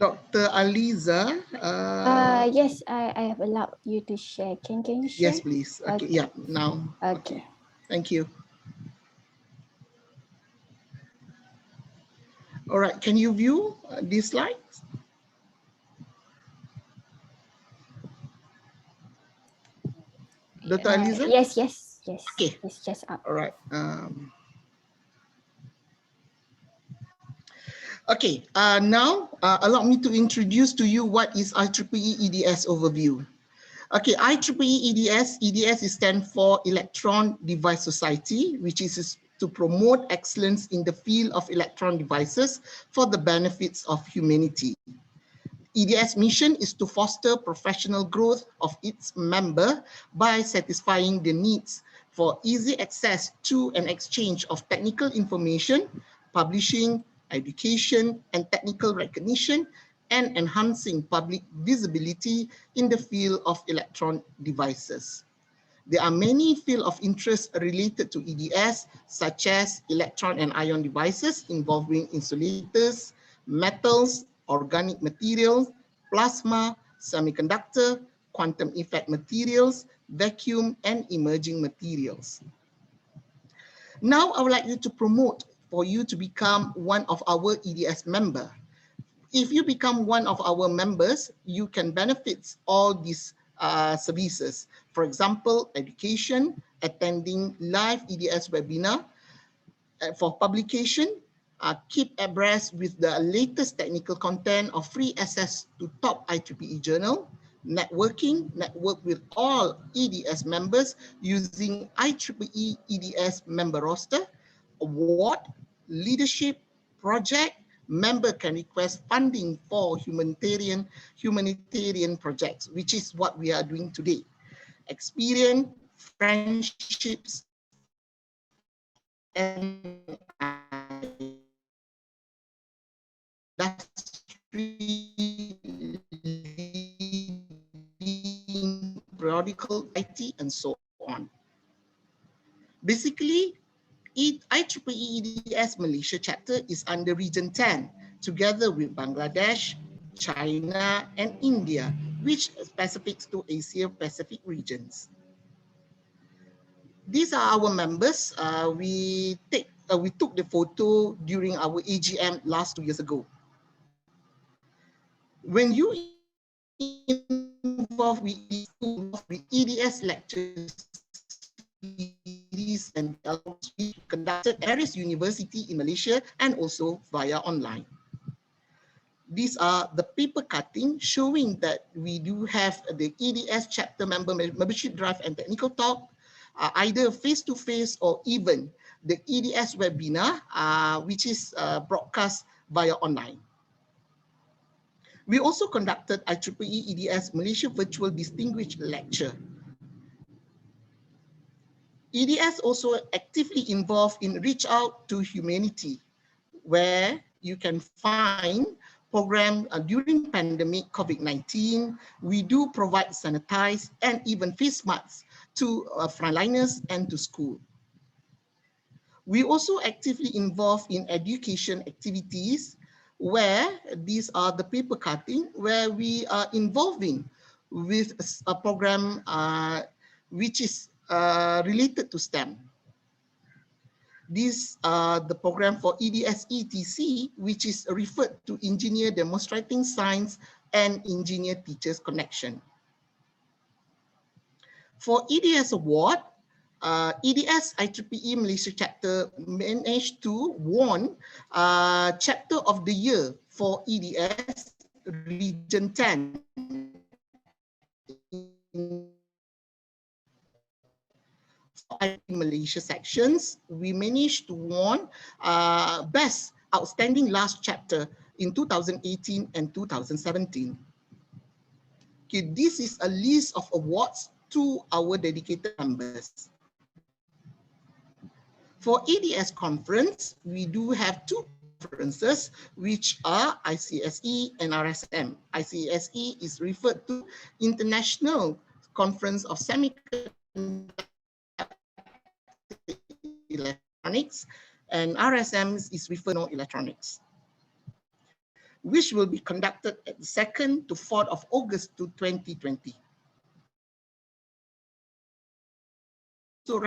Dr. Aliza. Yes, I have allowed you to share. Can you share? Yes, please. Okay, Okay. yeah, now. Okay, Okay. thank you. All right, can you view these slides? Dr. Aliza? Yes. Okay, It's just up. all right. Okay, now allow me to introduce to you what is IEEE EDS overview. Okay, IEEE EDS, EDS stands for Electron Device Society, which is to promote excellence in the field of electron devices for the benefits of humanity. EDS mission is to foster professional growth of its member by satisfying the needs for easy access to and exchange of technical information, publishing, education, and technical recognition, and enhancing public visibility in the field of electron devices. There are many fields of interest related to EDS, such as electron and ion devices involving insulators, metals, organic materials, plasma, semiconductor, quantum effect materials, vacuum, and emerging materials. Now, I would like you to promote for you to become one of our EDS member. If you become one of our members, you can benefit all these services. For example, education, attending live EDS webinar. For publication, keep abreast with the latest technical content of free access to top IEEE journal. Network with all EDS members using IEEE EDS member roster. Award, leadership, project, member can request funding for humanitarian projects, which is what we are doing today. Experience, friendships, and industry leading periodical IT and so on. Basically, IEEE EDS Malaysia chapter is under Region 10, together with Bangladesh, China, and India, which specifics to Asia Pacific regions. These are our members. We took the photo during our AGM last 2 years ago. When you involve with EDS lectures, series, and dialogues we conducted at various universities in Malaysia and also via online. These are the paper cutting showing that we do have the EDS chapter membership drive and technical talk, either face-to-face or even the EDS webinar, which is broadcast via online. We also conducted IEEE EDS Malaysia Virtual Distinguished Lecture. EDS also actively involved in Reach Out to Humanity, where you can find program during pandemic COVID-19. We do provide sanitize and even face masks to frontliners and to school. We also actively involved in education activities, where these are the paper cutting, where we are involving with a program which is related to STEM. These are the program for EDS ETC, which is referred to Engineer Demonstrating Science and Engineer Teachers Connection. For EDS Award, EDS IEEE Malaysia chapter managed to won Chapter of the Year for EDS Region 10 Malaysia sections. We managed to win Best Outstanding Last Chapter in 2018 and 2017. Okay, this is a list of awards to our dedicated members. For EDS conference, we do have two conferences, which are ICSE and RSM. ICSE is referred to International Conference of Semiconductor Electronics, and RSM is referred to electronics. which will be conducted at the 2nd to 4th of August 2020. So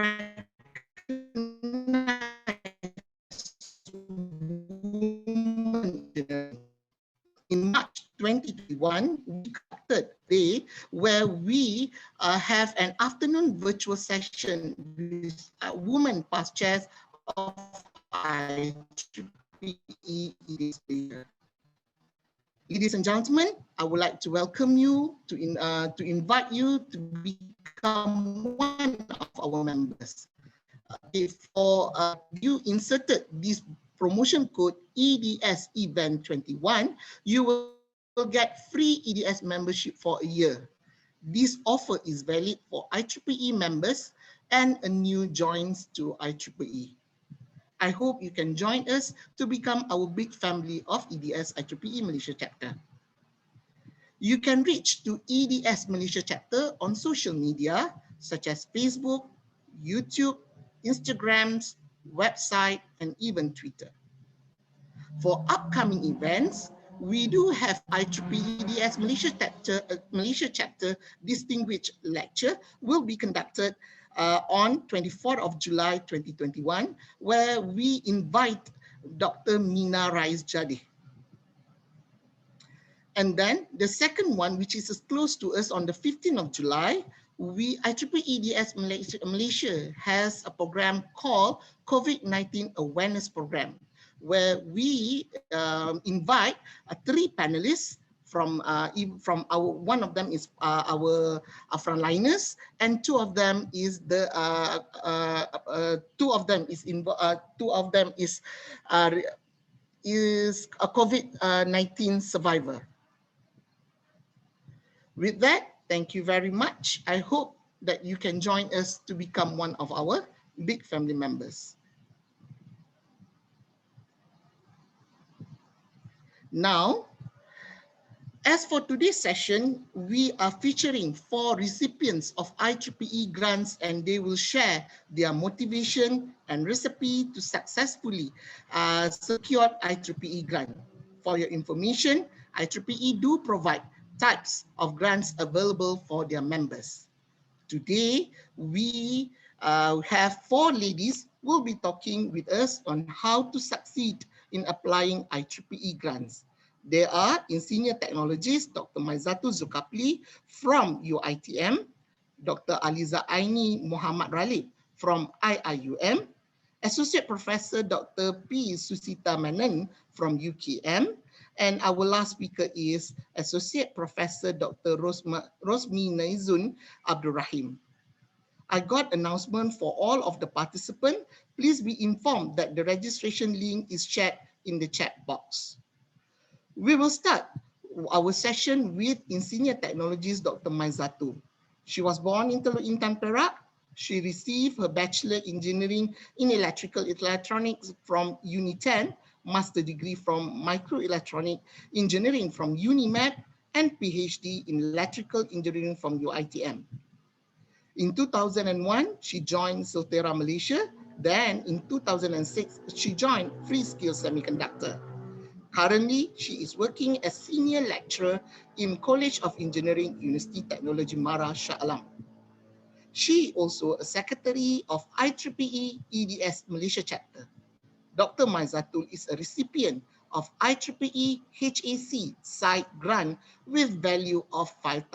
in March 2021, we conducted a day where we have an afternoon virtual session with women past chairs of IEEE EDS. Ladies and gentlemen, I would like to welcome you to invite you to become one of our members. For you inserted this promotion code EDS Event 21, you will get free EDS membership for a year. This offer is valid for IEEE members and a new joins to IEEE. I hope you can join us to become our big family of EDS IEEE Malaysia chapter. You can reach to EDS Malaysia chapter on social media such as Facebook, YouTube, Instagrams, website, and even Twitter. For upcoming events, we do have IEEE EDS Malaysia chapter distinguished lecture will be conducted on 24th of July 2021, where we invite Dr. Mina Rais Jadeh. And then the second one, which is close to us on the 15th of July, IEEE EDS Malaysia has a program called COVID-19 Awareness Program, where we invite 3 panelists from one of them is our frontliners, and 2 of them is the is a COVID-19 survivor. With that, thank you very much. I hope that you can join us to become one of our big family members. Now, as for today's session, we are featuring 4 recipients of IEEE grants, and they will share their motivation and recipe to successfully secure IEEE grant. For your information, IEEE do provide types of grants available for their members. Today, we have 4 ladies who will be talking with us on how to succeed in applying IEEE grants. They are in senior technologist, Dr. Maizatul Zulkifli from UITM, Dr. Aliza Aini Muhammad Ralib from IIUM, Associate Professor Dr. P. Susita Menon from UKM, and our last speaker is Associate Professor Dr. Rosmi Naizun Abdul Rahim. I got announcement for all of the participants. Please be informed that the registration link is shared in the chat box. We will start our session with Senior Technologist Dr. Maizatul. She was born in Teluk Intan, Perak. She received her Bachelor Engineering in Electrical Electronics from Uni10, Master Degree from Microelectronic Engineering from UniMed, and PhD in Electrical Engineering from UITM. In 2001, she joined Siltera Malaysia. Then in 2006, she joined Freescale Semiconductor. Currently, she is working as Senior Lecturer in College of Engineering, University Technology Mara, Shah Alam. She also a Secretary of IEEE EDS Malaysia chapter. Dr. Maizatul is a recipient of IEEE HAC side grant with value of $5,000.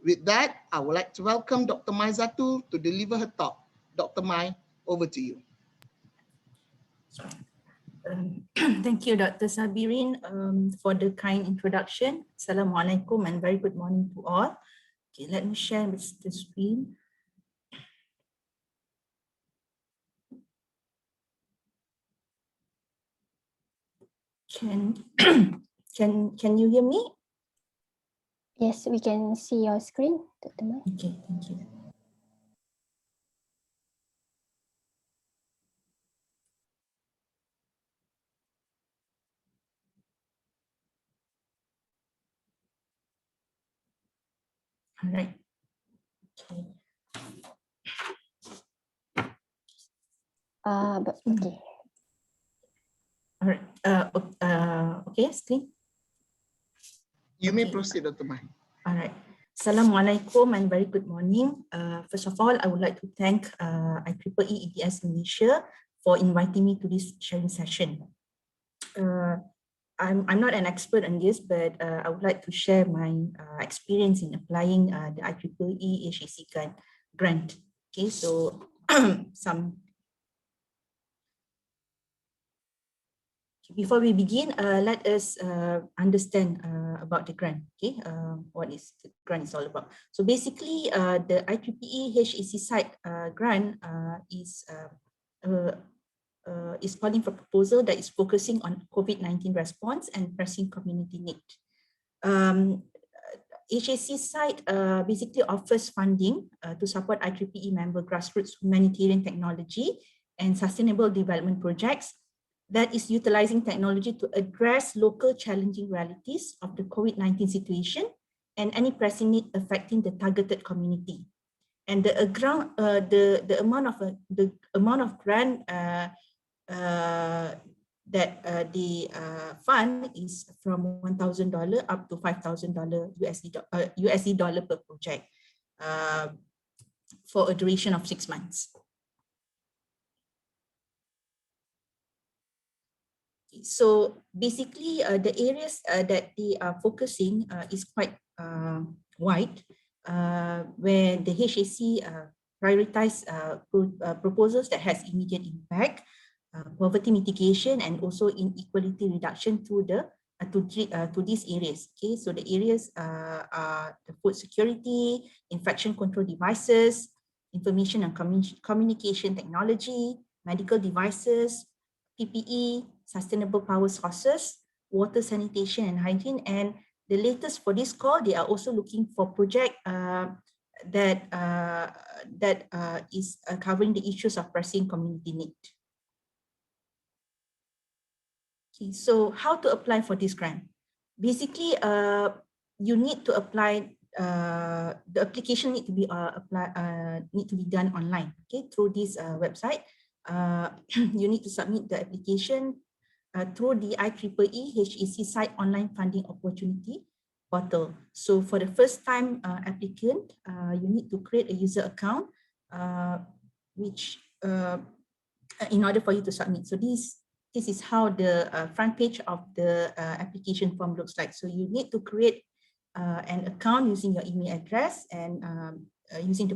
With that, I would like to welcome Dr. Maizatul to deliver her talk. Dr. Mai, over to you. Thank you, Dr. Sabirin, for the kind introduction. Assalamualaikum and very good morning to all. Okay, let me share the screen. Can you hear me? Yes, we can see your screen, Dr. Mai. Okay, thank you. All right. Okay. Okay. All right. okay, screen? You may Okay. proceed, Dr. Mai. All right. Assalamualaikum and very good morning. First of all, I would like to thank IEEE EDS Malaysia for inviting me to this sharing session. I'm not an expert on this, but I would like to share my experience in applying the IEEE HAC grant. Okay, so before we begin, let us understand about the grant. Okay, what is the grant is all about. So basically, the IEEE HAC site grant is calling for proposal that is focusing on COVID-19 response and pressing community need. HAC site basically offers funding to support IEEE member grassroots humanitarian technology and sustainable development projects that is utilizing technology to address local challenging realities of the COVID-19 situation and any pressing need affecting the targeted community. And the amount of grant that the fund is from $1,000 up to $5,000 USD per project for a duration of 6 months. So basically, the areas that they are focusing is quite wide, where the HAC prioritize proposals that has immediate impact, poverty mitigation, and also inequality reduction to these areas. Okay, so the areas are the food security, infection control devices, information and communication technology, medical devices, PPE, sustainable power sources, water sanitation and hygiene. And the latest for this call, they are also looking for project that is covering the issues of pressing community need. Okay, so how to apply for this grant? Basically, you need to apply. The application need to be done online. Okay, through this website. You need to submit the application through the IEEE HAC site online funding opportunity portal. So for the first time applicant, you need to create a user account, which in order for you to submit. So this is how the front page of the application form looks like. So you need to create an account using your email address and using the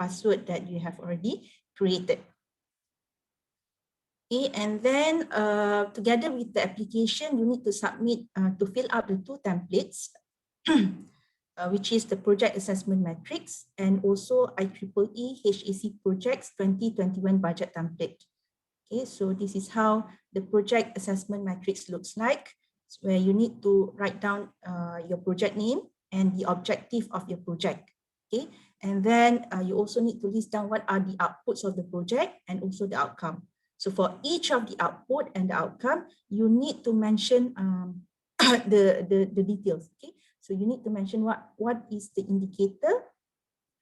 password that you have already created. Okay, and then together with the application, you need to submit to fill out the 2 templates, which is the project assessment matrix and also IEEE HAC projects 2021 budget template. Okay, so this is how the project assessment matrix looks like, where you need to write down your project name and the objective of your project. Okay, and then you also need to list down what are the outputs of the project and also the outcome. So for each of the output and the outcome, you need to mention the details. Okay, so you need to mention what is the indicator,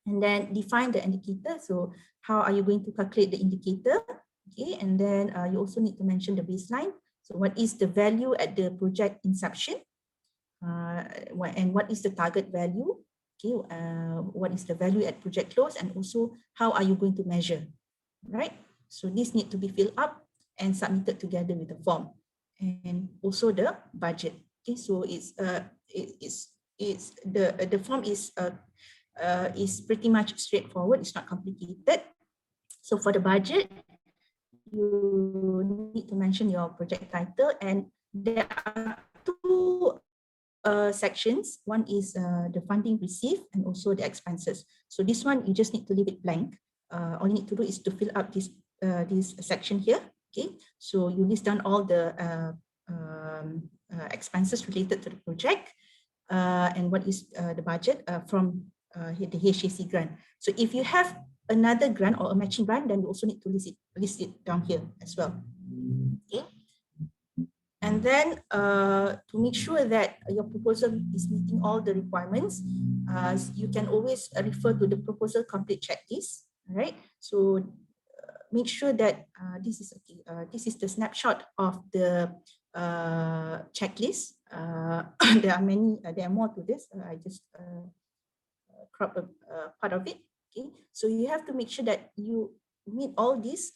and then define the indicator. So how are you going to calculate the indicator? Okay, and then you also need to mention the baseline. So what is the value at the project inception, and what is the target value? Okay, what is the value at project close, and also how are you going to measure, right? So this need to be filled up and submitted together with the form, and also the budget. Okay, so the form is pretty much straightforward. It's not complicated. So for the budget, you need to mention your project title, and there are 2 sections. One is the funding received and also the expenses. So this one, you just need to leave it blank. All you need to do is to fill up this section here. Okay, so you list down all the expenses related to the project and what is the budget from the HAC grant. So if you have another grant or a matching grant, then you also need to list it down here as well. Okay, and then to make sure that your proposal is meeting all the requirements, you can always refer to the proposal complete checklist. All right, so make sure that this is okay. This is the snapshot of the checklist. There are many, there are more to this. I just crop a part of it. Okay, so you have to make sure that you meet all these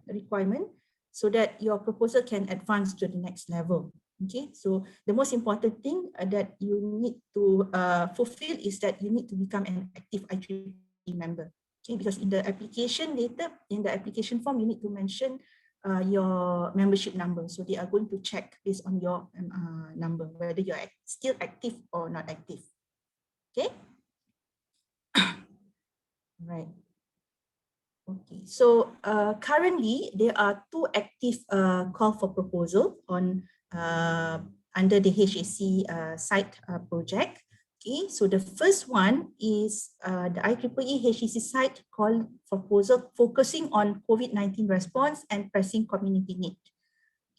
requirements so that your proposal can advance to the next level. Okay, so the most important thing that you need to fulfill is that you need to become an active IEEE member. Okay, because in the application later, in the application form, you need to mention your membership number. So they are going to check based on your number, whether you're still active or not active. Okay. Right. Okay, so currently there are two active call for proposal on under the HAC site project. Okay, so the first one is the IEEE HAC site call for proposal focusing on COVID-19 response and pressing community need.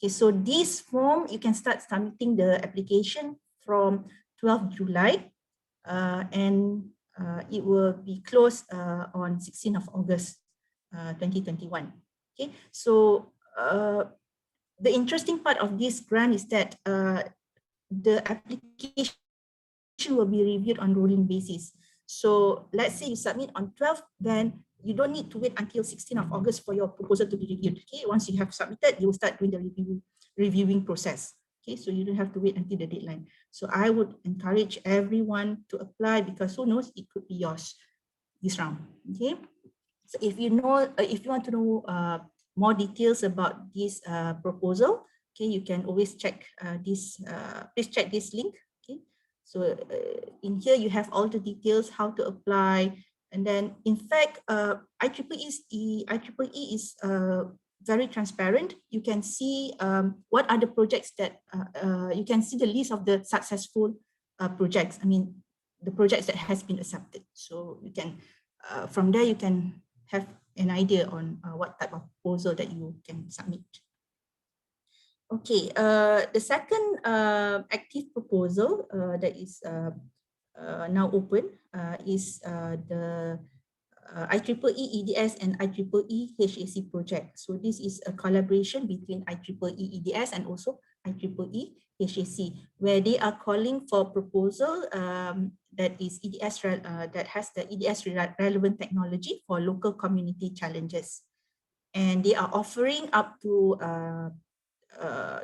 Okay, so this form you can start submitting the application from 12 July and it will be closed on 16th of August 2021. Okay, so the interesting part of this grant is that the application will be reviewed on rolling basis. So let's say you submit on 12th, then you don't need to wait until 16th of August for your proposal to be reviewed. Okay, once you have submitted, you will start doing the reviewing process. Okay, so you don't have to wait until the deadline. So I would encourage everyone to apply because who knows, it could be yours this round. Okay, so if you know, if you want to know more details about this proposal, okay, you can always check this. Please check this link. Okay, so in here you have all the details how to apply, and then in fact, IEEE is very transparent. You can see what are the projects that you can see the list of the successful projects. I mean, the projects that has been accepted. So you can from there you can have an idea on what type of proposal that you can submit. Okay, the second active proposal that is now open is the IEEE EDS and IEEE HAC project. So this is a collaboration between IEEE EDS and also IEEE HAC, where they are calling for proposal that is EDS that has the EDS relevant technology for local community challenges, and they are offering up to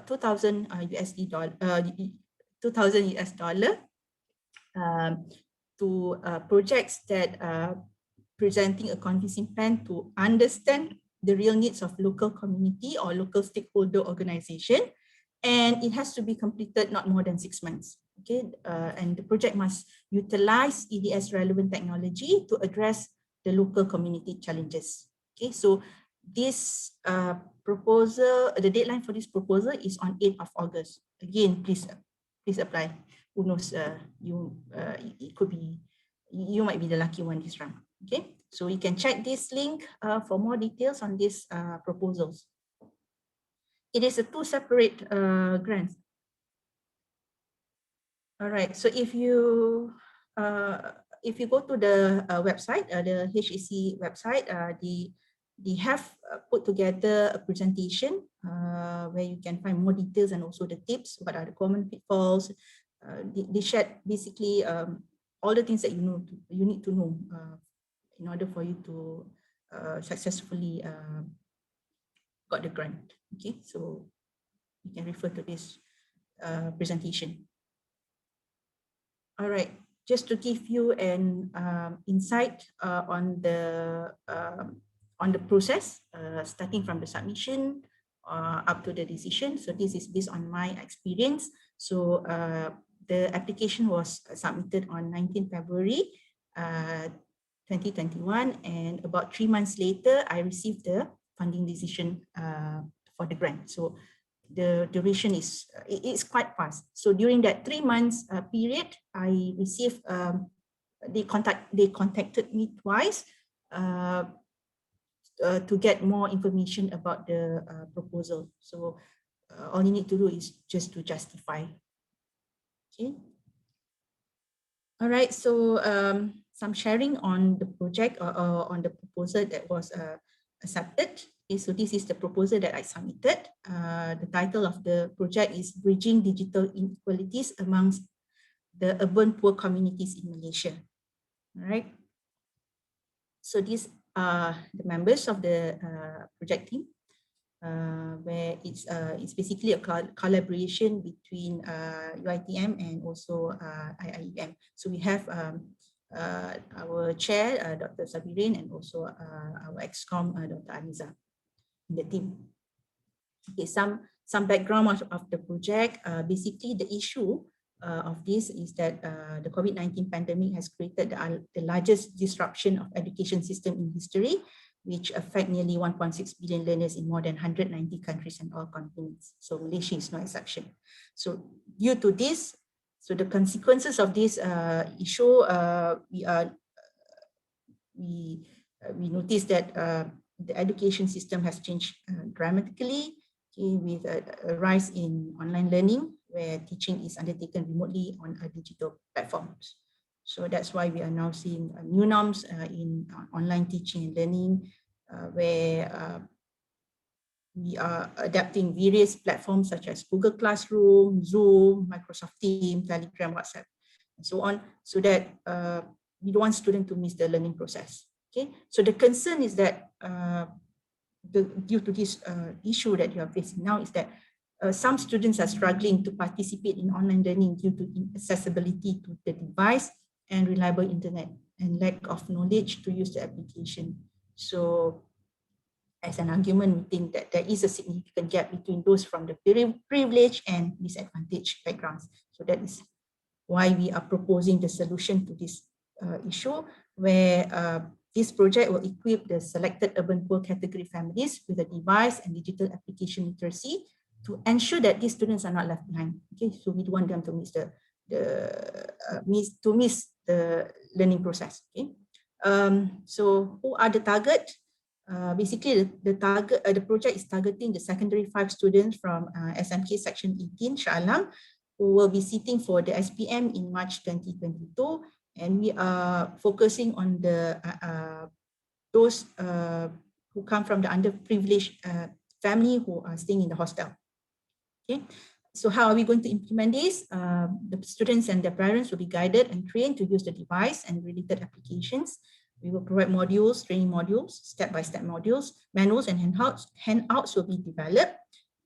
2,000 USD dollar, 2,000 US dollar to projects that presenting a convincing plan to understand the real needs of local community or local stakeholder organization, and it has to be completed not more than 6 months. Okay, and the project must utilize EDS relevant technology to address the local community challenges. Okay, so this proposal, the deadline for this proposal is on 8th of August. Again, please apply. Who knows, it could be, you might be the lucky one this round. Okay, so you can check this link for more details on these proposals. It is a 2 separate grants. All right, so if you go to the website, the HAC website, they have put together a presentation where you can find more details and also the tips, what are the common pitfalls. They shared basically all the things that you need to know in order for you to successfully got the grant. Okay, so you can refer to this presentation. All right, just to give you an insight on the process, starting from the submission up to the decision. So this is based on my experience. So the application was submitted on 19 February 2021, and about 3 months later, I received the funding decision for the grant. So the duration is it's quite fast. So during that 3 months period, I received they contacted me twice to get more information about the proposal. So all you need to do is just to justify. Okay. All right. So some sharing on the project or on the proposal that was accepted. Okay, so this is the proposal that I submitted. The title of the project is Bridging Digital Inequalities Amongst the Urban Poor Communities in Malaysia. All right. So these are the members of the project team, where it's basically a collaboration between UiTM and also IEEM. So we have our chair, Dr. Sabirin, and also our ex-com, Dr. Aniza, in the team. Okay, some background of the project. Basically, the issue of this is that the COVID-19 pandemic has created the largest disruption of education system in history, which affect nearly 1.6 billion learners in more than 190 countries and all continents. So Malaysia is no exception. So due to this, so the consequences of this issue, we noticed that the education system has changed dramatically, okay, with a rise in online learning, where teaching is undertaken remotely on digital platforms. So that's why we are now seeing new norms in online teaching and learning, where we are adapting various platforms such as Google Classroom, Zoom, Microsoft Teams, Telegram, WhatsApp, and so on, so that we don't want students to miss the learning process. Okay, so the concern is that due to this issue that you are facing now is that some students are struggling to participate in online learning due to inaccessibility to the device and reliable internet and lack of knowledge to use the application. So as an argument, we think that there is a significant gap between those from the privileged and disadvantaged backgrounds. So that is why we are proposing the solution to this issue, where this project will equip the selected urban poor category families with a device and digital application literacy to ensure that these students are not left behind. Okay, so we don't want them to miss the learning process. Okay, so who are the target? Basically, the project is targeting the secondary 5 students from SMK section 18 Shah Alam, who will be sitting for the SPM in March 2022, and we are focusing on the those who come from the underprivileged family who are staying in the hostel. Okay, so how are we going to implement this? The students and their parents will be guided and trained to use the device and related applications. We will provide modules, training modules, step-by-step modules, manuals, and handouts will be developed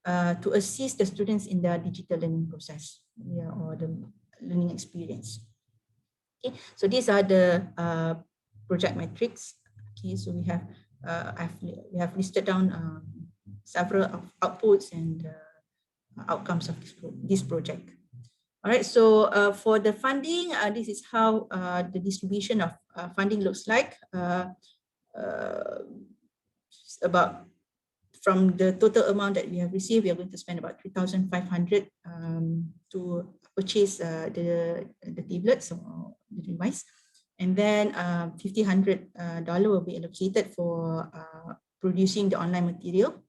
to assist the students in their digital learning process, or the learning experience. Okay, so these are the project metrics. Okay, so we have listed down several outputs and outcomes of this project. All right, so for the funding, this is how the distribution of funding looks like. About from the total amount that we have received, we are going to spend about 3,500 to purchase the tablets or the device, and then $1,500 will be allocated for producing the online material,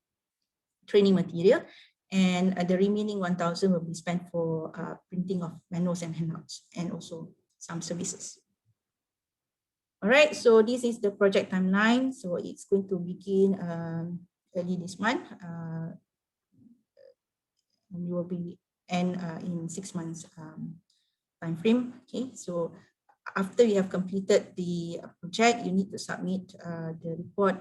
training material, and the remaining 1,000 will be spent for printing of manuals and handouts, and also some services. All right, so this is the project timeline. So it's going to begin early this month. And we will be end in 6 months time frame. Okay, so after you have completed the project, you need to submit the report.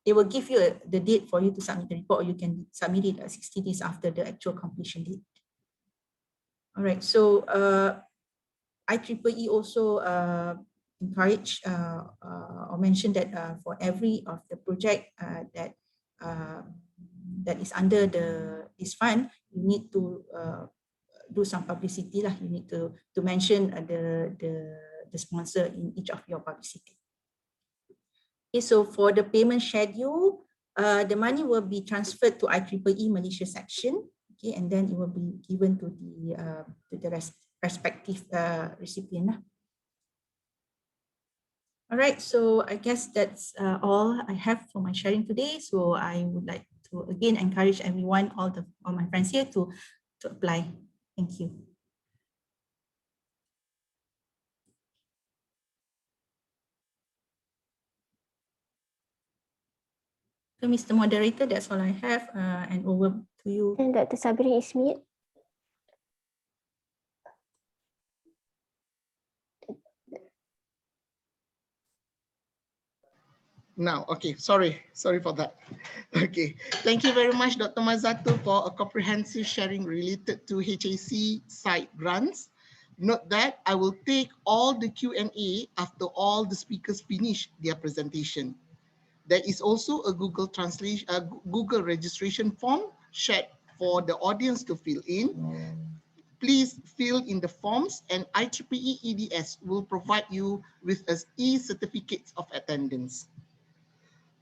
They will give you the date for you to submit the report, or you can submit it 60 days after the actual completion date. All right, so IEEE also encourage or mention that for every of the project that is under this fund, you need to do some publicity lah. You need to mention the sponsor in each of your publicity. Okay, so for the payment schedule, the money will be transferred to IEEE Malaysia section. Okay, and then it will be given to the respective recipient. All right, so I guess that's all I have for my sharing today. So I would like to again encourage everyone, all my friends here, to apply. Thank you. So, Mr. Moderator, that's all I have, and over to you. And Dr. Sabri is mute. Now, okay, sorry for that. Okay, thank you very much, Dr. Mazato, for a comprehensive sharing related to HAC site grants. Note that I will take all the Q&A after all the speakers finish their presentation. There is also a Google translation, Google registration form shared for the audience to fill in. Please fill in the forms and IEEE EDS will provide you with e-certificates of attendance.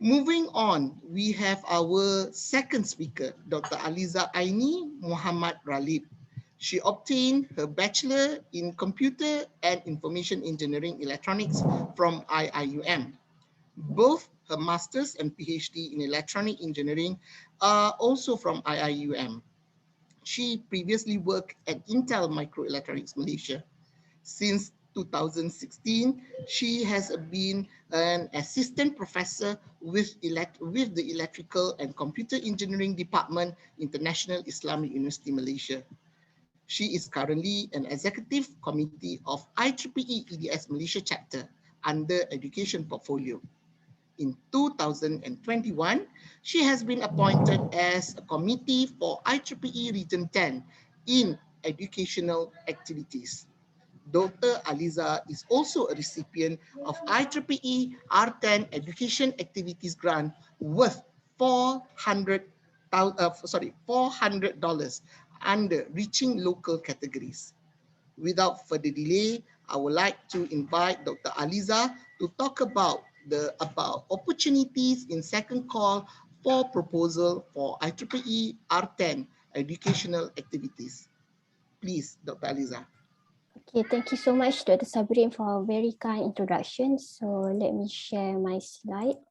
Moving on, we have our second speaker, Dr. Aliza Aini Muhammad Ralib. She obtained her Bachelor in Computer and Information Engineering Electronics from IIUM. Both her Master's and PhD in Electronic Engineering are also from IIUM. She previously worked at Intel Microelectronics Malaysia. Since 2016, she has been an assistant professor with the Electrical and Computer Engineering Department, International Islamic University Malaysia. She is currently an executive committee of IEEE EDS Malaysia chapter under Education Portfolio. In 2021, she has been appointed as a committee for IEEE Region 10 in educational activities. Dr. Aliza is also a recipient of IEEE R10 Education Activities Grant worth $400 under Reaching Local categories. Without further delay, I would like to invite Dr. Aliza to talk about opportunities in second call for proposal for IEEE R10 educational activities. Please, Dr. Aliza. Okay, thank you so much, Dr. Sabri, for a very kind introduction. So let me share my slide.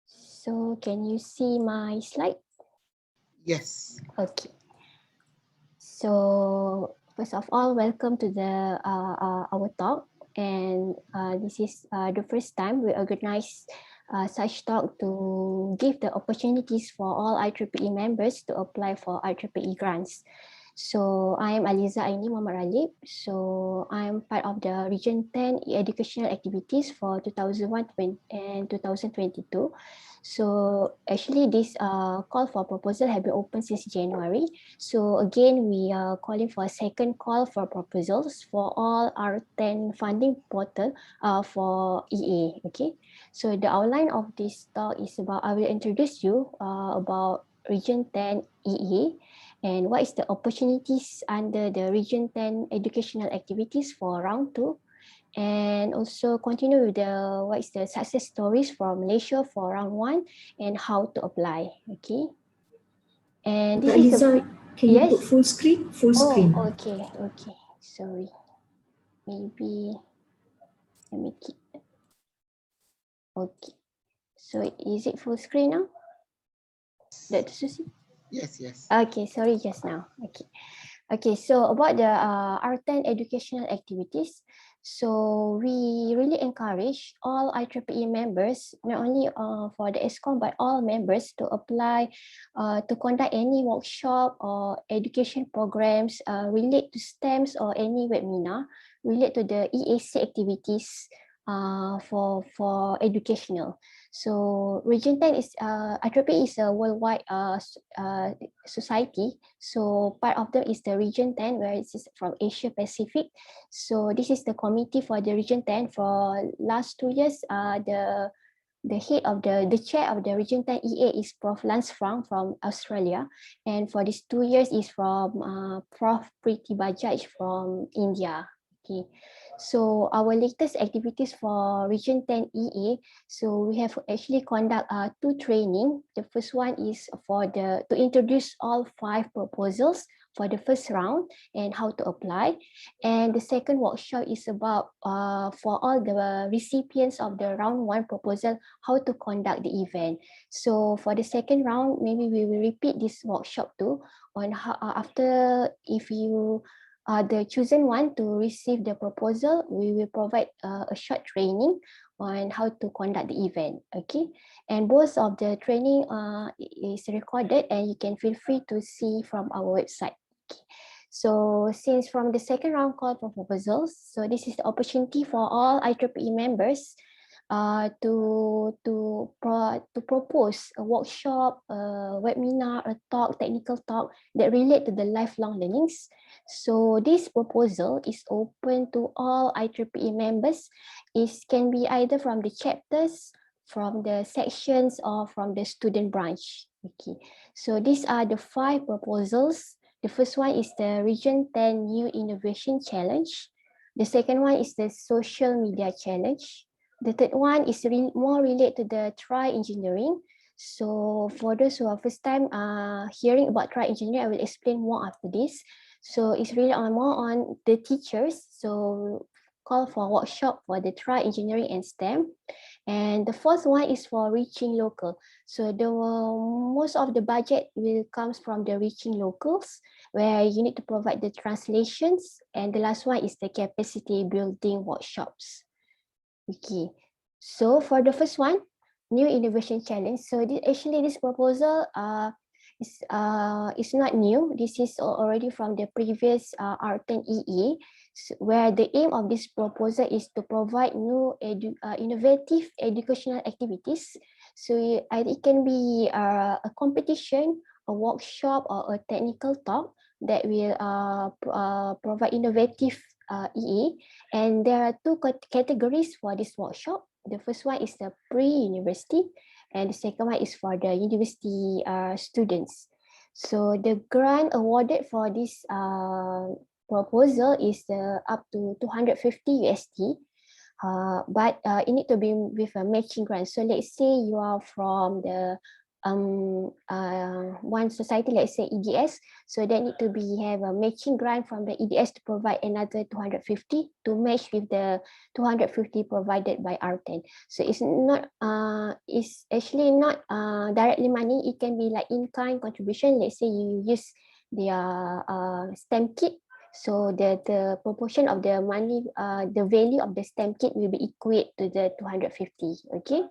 So can you see my slide? Yes. Okay. So first of all, welcome to the our talk. And this is the first time we organize such talk to give the opportunities for all IEEE members to apply for IEEE grants. So I am Aliza Aini Muhammad Ralib. So I am part of the Region 10 educational activities for 2001 and 2022. So actually this call for proposal have been open since January. So again, we are calling for a second call for proposals for all R10 funding portal for EA. Okay, so the outline of this talk is about, I will introduce you about Region 10 EA and what is the opportunities under the Region 10 educational activities for round 2. And also continue with the what is the success stories from Malaysia for round 1 and how to apply. Okay. And this is Aliza, can you put full screen? Full screen. Okay. Sorry. Maybe let me keep. Okay. So is it full screen now? Dr. Susi? Yes. Okay, sorry just now. Okay, so about the R10 educational activities, so we really encourage all IEEE members, not only for the ESCOM, but all members to apply to conduct any workshop or education programs relate to STEMs or any webinar relate to the EAC activities for educational. So Region 10 is IEEE is a worldwide society. So part of them is the Region 10, where it is from Asia Pacific. So this is the committee for the Region 10 for last 2 years. The head of the chair of the Region 10 EA is Prof. Lance Frank from Australia, and for these 2 years is from Prof. Preeti Bajaj from India. Okay. So our latest activities for Region 10 EA, so we have actually conduct 2 training. The first one is to introduce all 5 proposals for the first round and how to apply. And the second workshop is about for all the recipients of the round 1 proposal, how to conduct the event. So for the second round, maybe we will repeat this workshop too on how after if you the chosen one to receive the proposal, we will provide a short training on how to conduct the event. Okay, and both of the training is recorded and you can feel free to see from our website. Okay. So since from the second round call for proposals, so this is the opportunity for all IEEE members to propose a workshop, a webinar, a talk, technical talk that relate to the lifelong learnings. So this proposal is open to all IEEE members. It can be either from the chapters, from the sections, or from the student branch. Okay, so these are the 5 proposals. The first one is the Region 10 New Innovation Challenge. The second one is the Social Media Challenge. The third one is more related to the tri-engineering. So for those who are first time hearing about tri-engineering, I will explain more after this. So it's really more on the teachers. So call for workshop for the tri-engineering and STEM. And the fourth one is for reaching local. So the most of the budget will comes from the reaching locals, where you need to provide the translations. And the last one is the capacity building workshops. Okay, so for the first one, new innovation challenge. So this proposal is not new. This is already from the previous R10 EE, where the aim of this proposal is to provide new innovative educational activities. So it can be a competition, a workshop, or a technical talk that will provide innovative EE. And there are 2 categories for this workshop. The first one is the pre-university, and the second one is for the university students. So the grant awarded for this proposal is up to 250 USD, but it need to be with a matching grant. So let's say you are from the one society, let's say EDS, so they need to have a matching grant from the EDS to provide another 250 to match with the 250 provided by R10. So it's actually not directly money. It can be like in-kind contribution. Let's say you use their STEM kit, so the proportion of the money, the value of the STEM kit will be equate to the 250. Okay.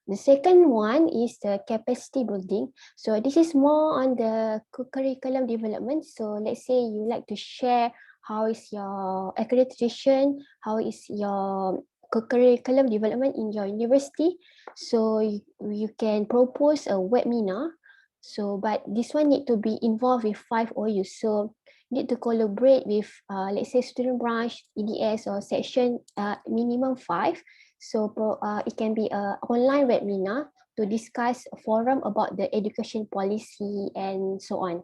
The second one is the capacity building. So this is more on the curriculum development. So let's say you like to share how is your accreditation, how is your curriculum development in your university. So you can propose a webinar. So, but this one need to be involved with 5 OUs. So need to collaborate with, let's say, student branch, EDS, or section, minimum 5. So it can be an online webinar to discuss a forum about the education policy and so on.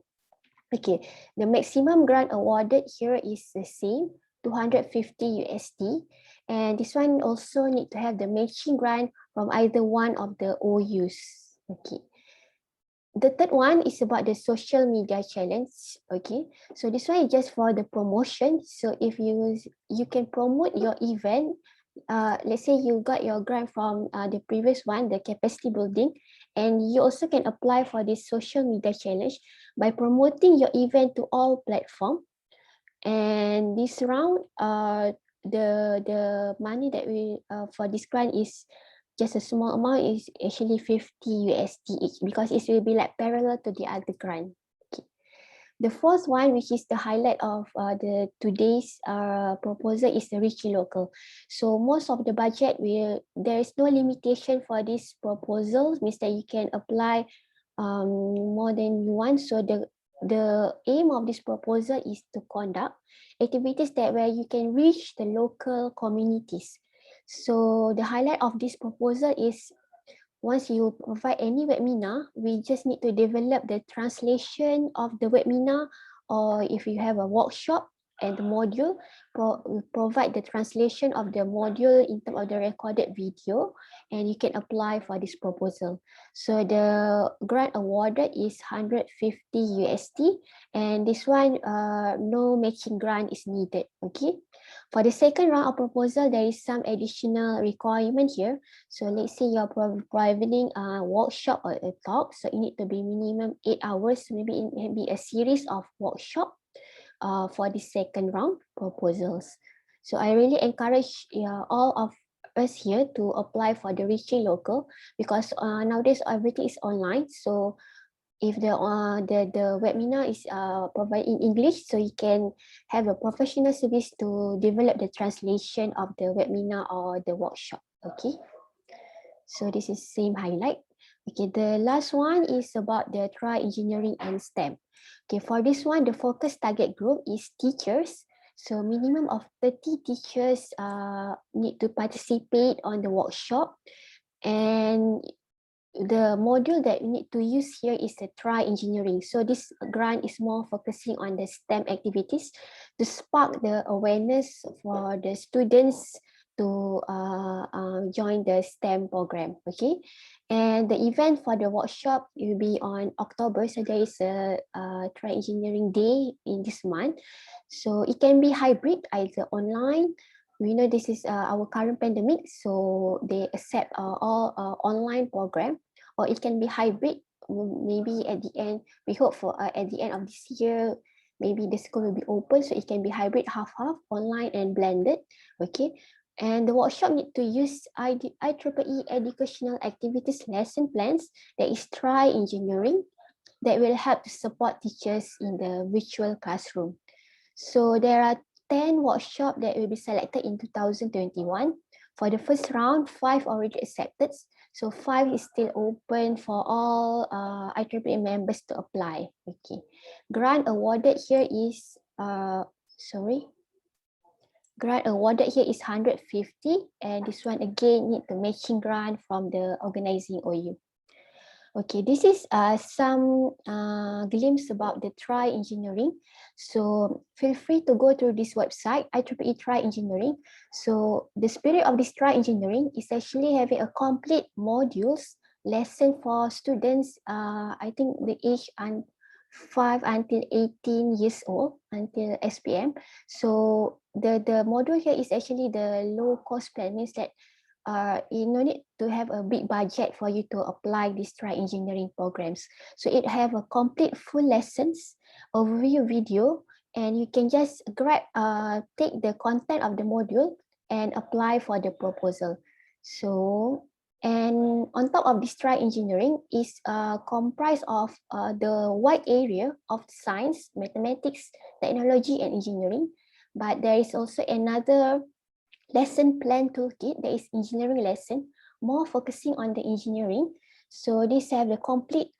Okay, the maximum grant awarded here is the same, 250 USD. And this one also need to have the matching grant from either one of the OUs. Okay. The third one is about the social media challenge. Okay, so this one is just for the promotion. So if you can promote your event, let's say you got your grant from the previous one, the capacity building, and you also can apply for this social media challenge by promoting your event to all platforms. And this round, the money that we for this grant is just a small amount, is actually 50 USD each, because it will be like parallel to the other grant. Okay. The fourth one, which is the highlight of the today's proposal, is the reaching local. So most of the budget there is no limitation for this proposal, means that you can apply more than you want. So the aim of this proposal is to conduct activities where you can reach the local communities. So the highlight of this proposal is, once you provide any webinar, we just need to develop the translation of the webinar, or if you have a workshop and the module, provide the translation of the module in terms of the recorded video, and you can apply for this proposal. So the grant awarded is 150 USD, and this one, no matching grant is needed. Okay. For the second round of proposal, there is some additional requirement here. So let's say you're providing a workshop or a talk, so it need to be minimum 8 hours. Maybe it may be a series of workshop. for the second round proposals. So I really encourage all of us here to apply for the Reaching Local, because nowadays everything is online. So if the webinar is provided in English, so you can have a professional service to develop the translation of the webinar or the workshop. Okay, so this is same highlight. Okay, the last one is about the Try Engineering and STEM. Okay, for this one, the focus target group is teachers. So minimum of 30 teachers need to participate on the workshop. And the module that we need to use here is the Try Engineering. So this grant is more focusing on the STEM activities to spark the awareness for the students to join the STEM program. Okay, and the event for the workshop will be on October. So there is a Try Engineering Day in this month. So it can be hybrid, either online. We know this is our current pandemic, so they accept all online program, or it can be hybrid. Maybe at the end, we hope for at the end of this year, maybe the school will be open, so it can be hybrid, half-half, online and blended. Okay, and the workshop need to use IEEE educational activities lesson plans, that is Try Engineering, that will help to support teachers in the virtual classroom. So there are 10 workshops that will be selected in 2021. For the first round, 5 already accepted. So 5 is still open for all IEEE members to apply. Okay. Grant awarded here is, grant awarded here is 150, and this one again need the matching grant from the organizing OU. Okay, this is some glimpse about the Try Engineering. So feel free to go to this website, IEEE Try Engineering. So the spirit of this Try Engineering is actually having a complete modules lesson for students, I think the age 5 until 18 years old, until SPM. So the module here is actually the low cost plan, means that you no need to have a big budget for you to apply these Try Engineering programs. So it have a complete full lessons overview video, and you can just take the content of the module and apply for the proposal. So, and on top of this Try Engineering is comprised of the wide area of science, mathematics, technology, and engineering. But there is also another lesson plan toolkit, that is engineering lesson, more focusing on the engineering. So these have the complete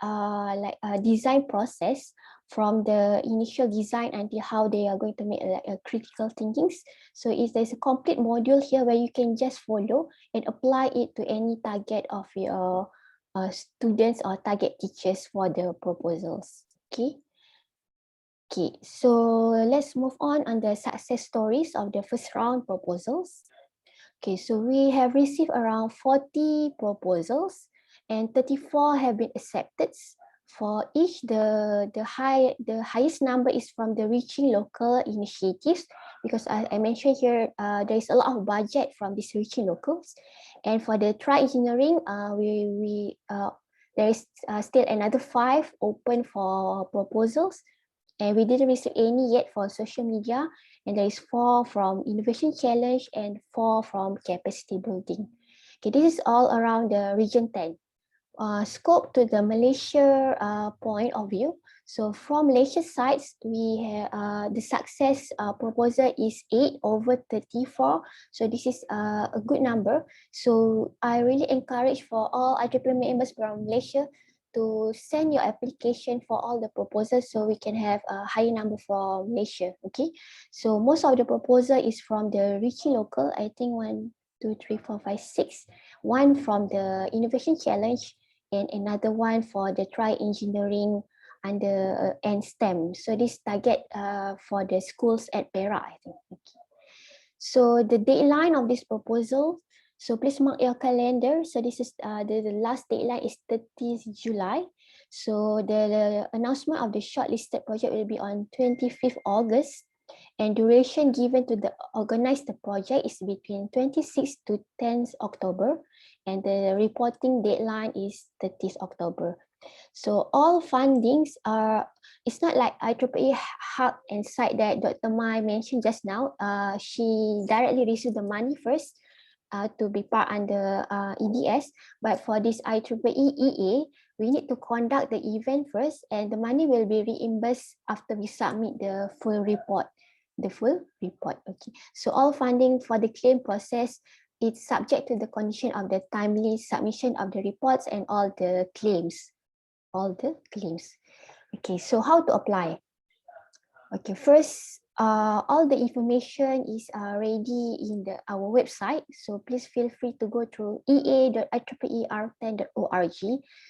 design process, from the initial design until how they are going to make critical thinkings. So there's a complete module here where you can just follow and apply it to any target of your students or target teachers for the proposals. Okay. Okay, so let's move on the success stories of the first round proposals. Okay, so we have received around 40 proposals and 34 have been accepted. For each, the highest number is from the Reaching Local initiatives, because as I mentioned here, there is a lot of budget from these Reaching Locals. And for the Try Engineering, there is still another 5 open for proposals, and we didn't receive any yet for social media, and there is 4 from Innovation Challenge and 4 from Capacity Building. Okay, this is all around the Region 10. Scope to the Malaysia point of view. So from Malaysia sides, we have the success proposal is 8 over 34. So this is a good number. So I really encourage for all IEEE members from Malaysia to send your application for all the proposals, so we can have a higher number for Malaysia. Okay, so most of the proposal is from the Reaching Local. I think 1, 2, 3, 4, 5, 6. 1 from the Innovation Challenge, and another one for the Try Engineering and STEM. So this target for the schools at Perak, I think. Okay. So the deadline of this proposal, so please mark your calendar. So this is the last deadline is 30th July. So the announcement of the shortlisted project will be on 25th August. And duration given to organize the project is between 26th to 10th October. And the reporting deadline is 30th October So all fundings are, it's not like IEEE hub and site that Dr. Mai mentioned just now. She directly received the money first to be part under EDS. But for this IEEE EA, we need to conduct the event first, and the money will be reimbursed after we submit the full report. Okay. So all funding for the claim process, it's subject to the condition of the timely submission of the reports and all the claims. Okay, so how to apply? Okay, first, all the information is ready in our website. So please feel free to go to ea.ieeer10.org.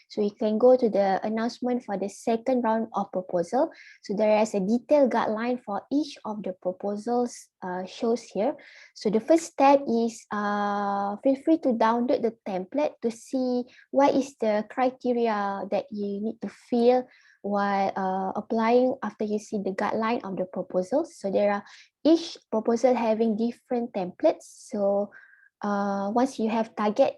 So you can go to the announcement for the second round of proposal. So there is a detailed guideline for each of the proposals shows here. So the first step is feel free to download the template to see what is the criteria that you need to fill while applying after you see the guideline of the proposals. So there are each proposal having different templates. So once you have target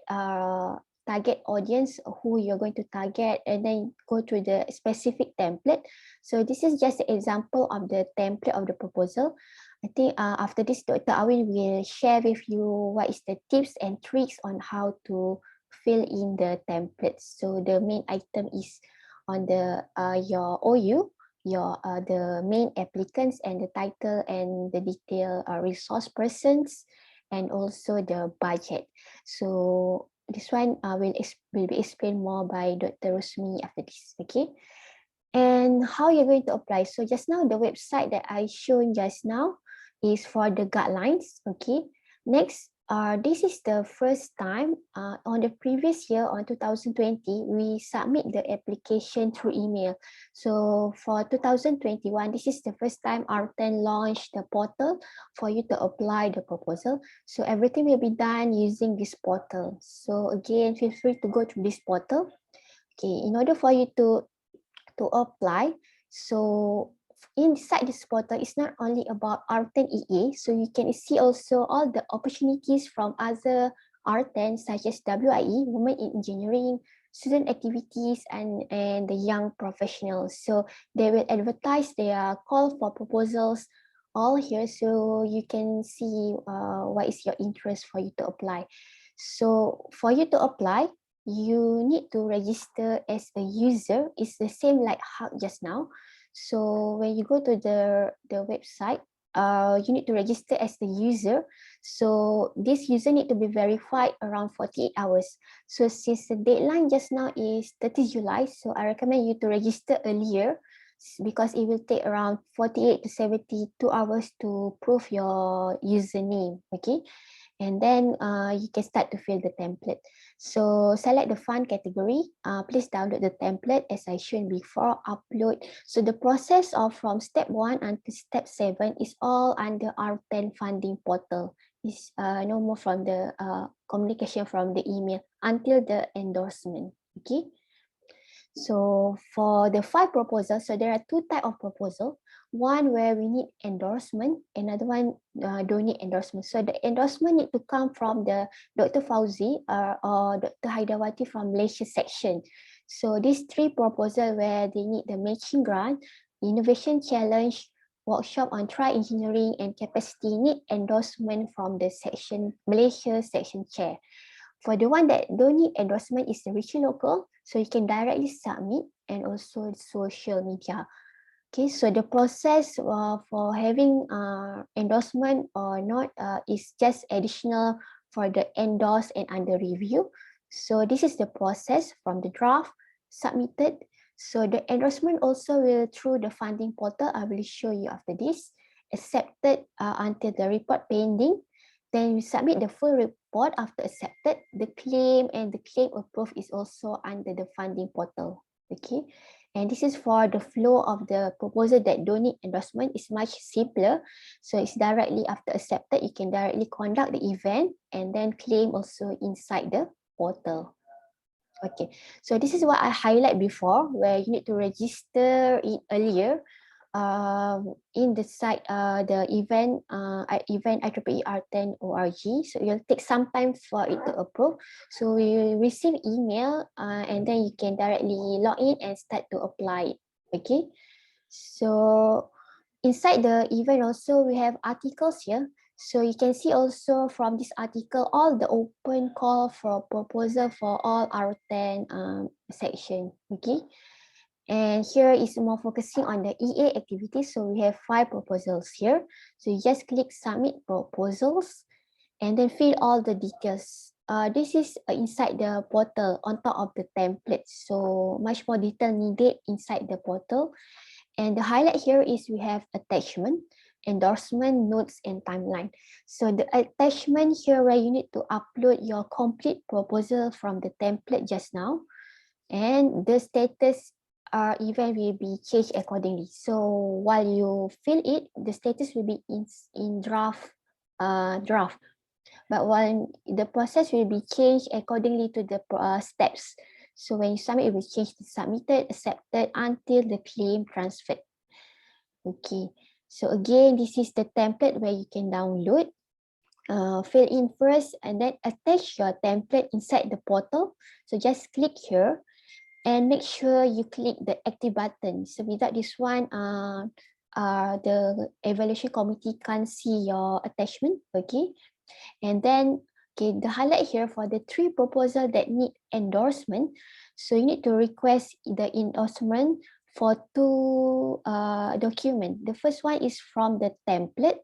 audience, who you're going to target, and then go to the specific template. So this is just an example of the template of the proposal. I think after this, Dr. Awin will share with you what is the tips and tricks on how to fill in the templates. So the main item is on the your OU, the main applicants and the title and the detail resource persons, and also the budget. So this one will be explained more by Dr. Rosmi after this. Okay. And how you're going to apply. So just now, the website that I shown just now is for the guidelines. Okay. Next, this is the first time on the previous year, on 2020, we submit the application through email. So for 2021, this is the first time R10 launched the portal for you to apply the proposal. So everything will be done using this portal. So again, feel free to go to this portal. Okay, in order for you to apply, so inside this portal, it's not only about R10 EA, so you can see also all the opportunities from other R10 such as WIE, Women in Engineering, student activities, and the young professionals. So they will advertise their call for proposals all here, so you can see what is your interest for you to apply. So for you to apply, you need to register as a user. It's the same like Hub just now. So when you go to the website, you need to register as the user. So this user need to be verified around 48 hours. So since the deadline just now is 30 July, so I recommend you to register earlier because it will take around 48 to 72 hours to prove your username. Okay. And then you can start to fill the template. So select the fund category. Please download the template as I shown before, upload. So the process of from step 1 until step 7 is all under R10 funding portal. It's no more from the communication from the email until the endorsement. Okay. So for the 5 proposals, so there are 2 types of proposal. One where we need endorsement, another one don't need endorsement. So the endorsement need to come from the Dr. Fauzi or Dr. Haidawati from Malaysia section. So these 3 proposals where they need the matching grant, innovation challenge, workshop on tri-engineering and capacity need endorsement from the section, Malaysia section chair. For the one that don't need endorsement is the region local, so you can directly submit, and also social media. Okay, so the process for having endorsement or not is just additional for the endorsed and under review. So this is the process from the draft submitted. So the endorsement also will through the funding portal. I will show you after this. Accepted until the report pending. Then we submit the full report after accepted. The claim and the claim approved is also under the funding portal. Okay. And this is for the flow of the proposal that don't need endorsement is much simpler. So it's directly after accepted, you can directly conduct the event and then claim also inside the portal. Okay, so this is what I highlight before, where you need to register it earlier. in the site, the event IEEE R10 org. So it'll take some time for it to approve. So we receive email and then you can directly log in and start to apply it. Okay. So inside the event also we have articles here. So you can see also from this article all the open call for proposal for all R10 section. Okay. And here is more focusing on the EA activities. So we have 5 proposals here. So you just click submit proposals and then fill all the details. This is inside the portal on top of the template. So much more detail needed inside the portal. And the highlight here is we have attachment, endorsement, notes, and timeline. So the attachment here where you need to upload your complete proposal from the template just now. And the status event will be changed accordingly. So while you fill it, the status will be in draft. But while the process will be changed accordingly to the steps. So when you submit, it will change to submitted, accepted until the claim transferred. Okay. So again, this is the template where you can download. Fill in first and then attach your template inside the portal. So just click here. And make sure you click the active button. So without this one, the evaluation committee can't see your attachment. Okay. And then, okay, the highlight here for the 3 proposals that need endorsement. So you need to request the endorsement for 2 documents. The first one is from the template.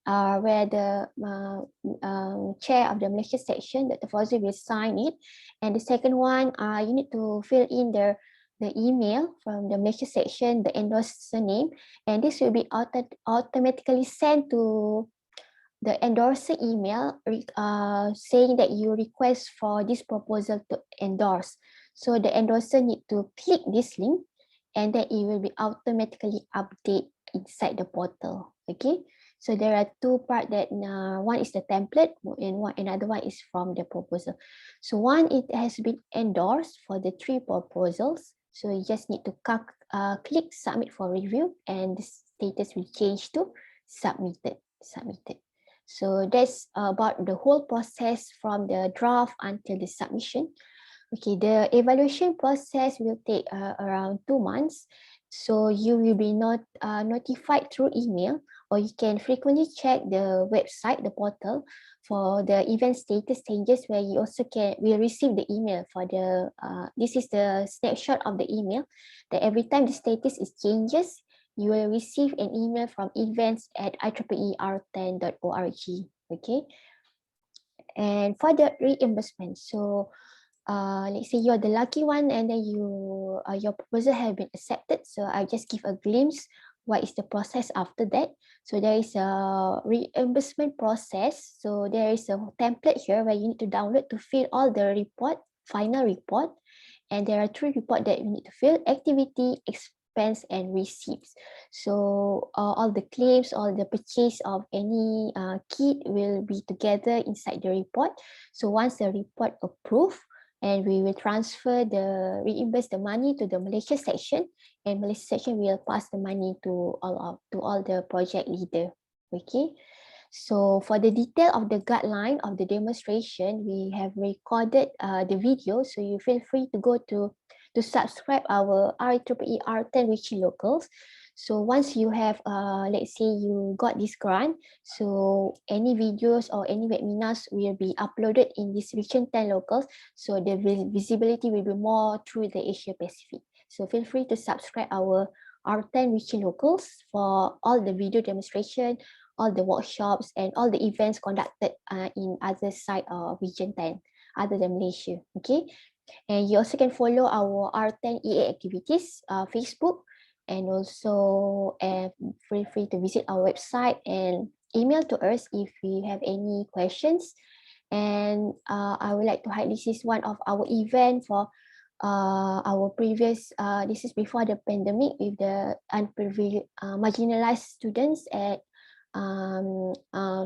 Where the chair of the Malaysia section, Dr. Fauzi, will sign it. And the second one, you need to fill in the email from the Malaysia section, the endorser name, and this will be automatically sent to the endorser email saying that you request for this proposal to endorse. So the endorser need to click this link and then it will be automatically update inside the portal. Okay. So there are 2 parts that one is the template and another one is from the proposal. So one, it has been endorsed for the 3 proposals. So you just need to click submit for review and the status will change to submitted. So that's about the whole process from the draft until the submission. Okay, the evaluation process will take around 2 months. So you will be notified through email, or you can frequently check the website, the portal, for the event status changes, where you also will receive the email for the, this is the snapshot of the email, that every time the status is changes, you will receive an email from events@IEEER10.org. Okay. And for the reimbursement, so let's say you're the lucky one and then your proposal have been accepted. So I just give a glimpse what is the process after that. So there is a reimbursement process. So there is a template here where you need to download to fill all the final report. And there are 3 reports that you need to fill: activity, expense, and receipts. So all the claims, all the purchase of any kit will be together inside the report. So once the report approved, and we will reimburse the money to the Malaysia section, and Malaysia section will pass the money to all the project leader. Okay. So for the detail of the guideline of the demonstration, we have recorded the video. So you feel free to go to subscribe our IEEE R10 Wiki Locals. So once you have, let's say you got this grant, so any videos or any webinars will be uploaded in this Region 10 Locals. So the visibility will be more through the Asia Pacific. So feel free to subscribe our R10 Wiki Locals for all the video demonstration, all the workshops, and all the events conducted in other side of Region 10, other than Malaysia. Okay. And you also can follow our R10 EA activities, Facebook, and also feel free to visit our website and email to us if you have any questions. And I would like to highlight, this is one of our event for our previous, this is before the pandemic, with the marginalized students at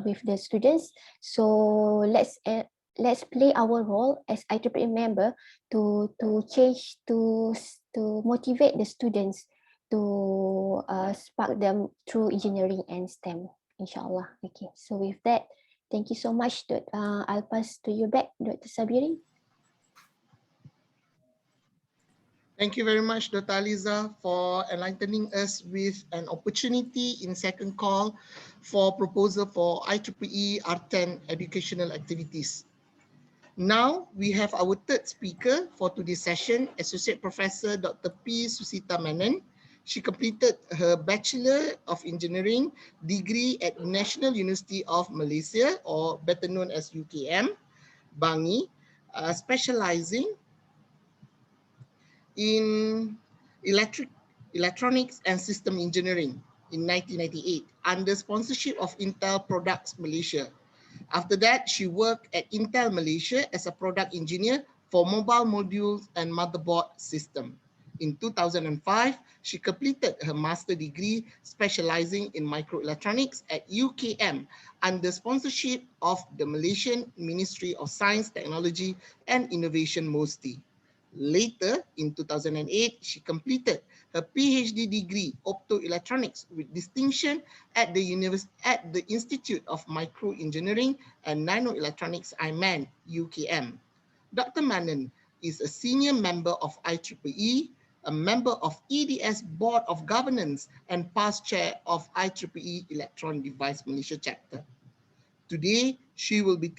with the students. So let's play our role as IEEE member to change, to motivate the students to spark them through engineering and STEM, inshallah. Okay, so with that, thank you so much. I'll pass to you back, Dr. Sabirin. Thank you very much, Dr. Aliza, for enlightening us with an opportunity in second call for proposal for IEEE R10 educational activities. Now we have our third speaker for today's session, Associate Professor Dr. P. Susita Menon. She completed her Bachelor of Engineering degree at National University of Malaysia, or better known as UKM, Bangi, specializing in electronics and system engineering in 1998 under sponsorship of Intel Products Malaysia. After that, she worked at Intel Malaysia as a product engineer for mobile modules and motherboard system. In 2005, she completed her master degree specializing in microelectronics at UKM under sponsorship of the Malaysian Ministry of Science, Technology and Innovation, MOSTI. Later, in 2008, she completed her PhD degree Optoelectronics with distinction at the Institute of Microengineering and Nanoelectronics, IMAN, UKM. Dr. Menon is a senior member of IEEE, a member of EDS Board of Governance, and past chair of IEEE Electron Device Malaysia chapter. Today, she will be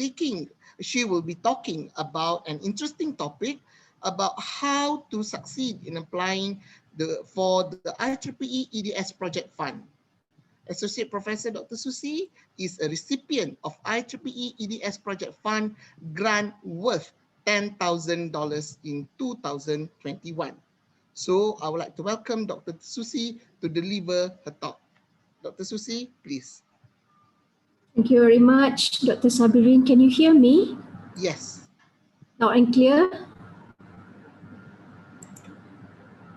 talking about an interesting topic about how to succeed in applying for the IEEE EDS Project Fund. Associate Professor Dr. Susi is a recipient of IEEE EDS Project Fund grant worth $10,000 in 2021. So I would like to welcome Dr. Susi to deliver her talk. Dr. Susi, please. Thank you very much, Dr. Sabirin. Can you hear me? Yes. Loud and clear?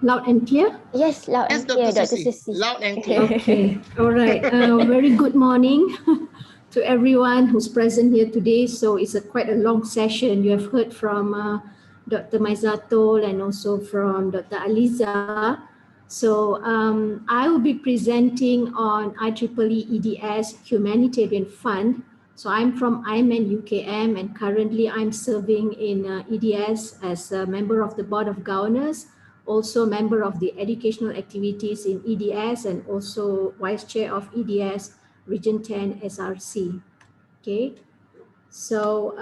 Loud and clear? Yes, loud and clear, Dr. Susi. Loud and clear. Okay, all right. Very good morning to everyone who's present here today. So it's quite a long session. You have heard from Dr. Maizatul and also from Dr. Aliza. So I will be presenting on IEEE EDS Humanitarian Fund. So I'm from IMAN UKM, and currently I'm serving in EDS as a member of the Board of Governors, also member of the educational activities in EDS, and also vice chair of EDS Region 10 SRC. Okay, so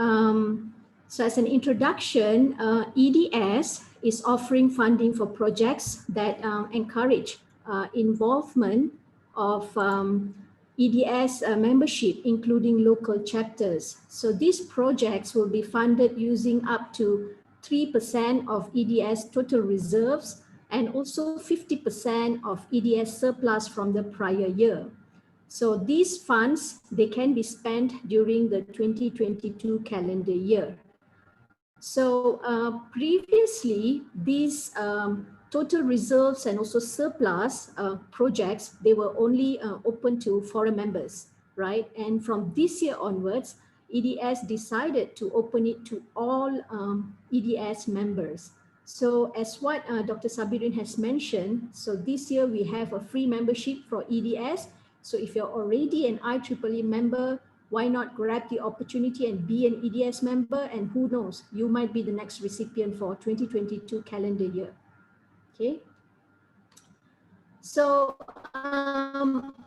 so as an introduction, EDS is offering funding for projects that encourage involvement of EDS membership, including local chapters. So these projects will be funded using up to 3% of EDS total reserves and also 50% of EDS surplus from the prior year. So these funds, they can be spent during the 2022 calendar year. So previously, these total reserves and also surplus projects, they were only open to foreign members, right? And from this year onwards, EDS decided to open it to all EDS members. So as what Dr. Sabirin has mentioned, so this year we have a free membership for EDS. So if you're already an IEEE member, why not grab the opportunity and be an EDS member? And who knows, you might be the next recipient for 2022 calendar year. Okay. So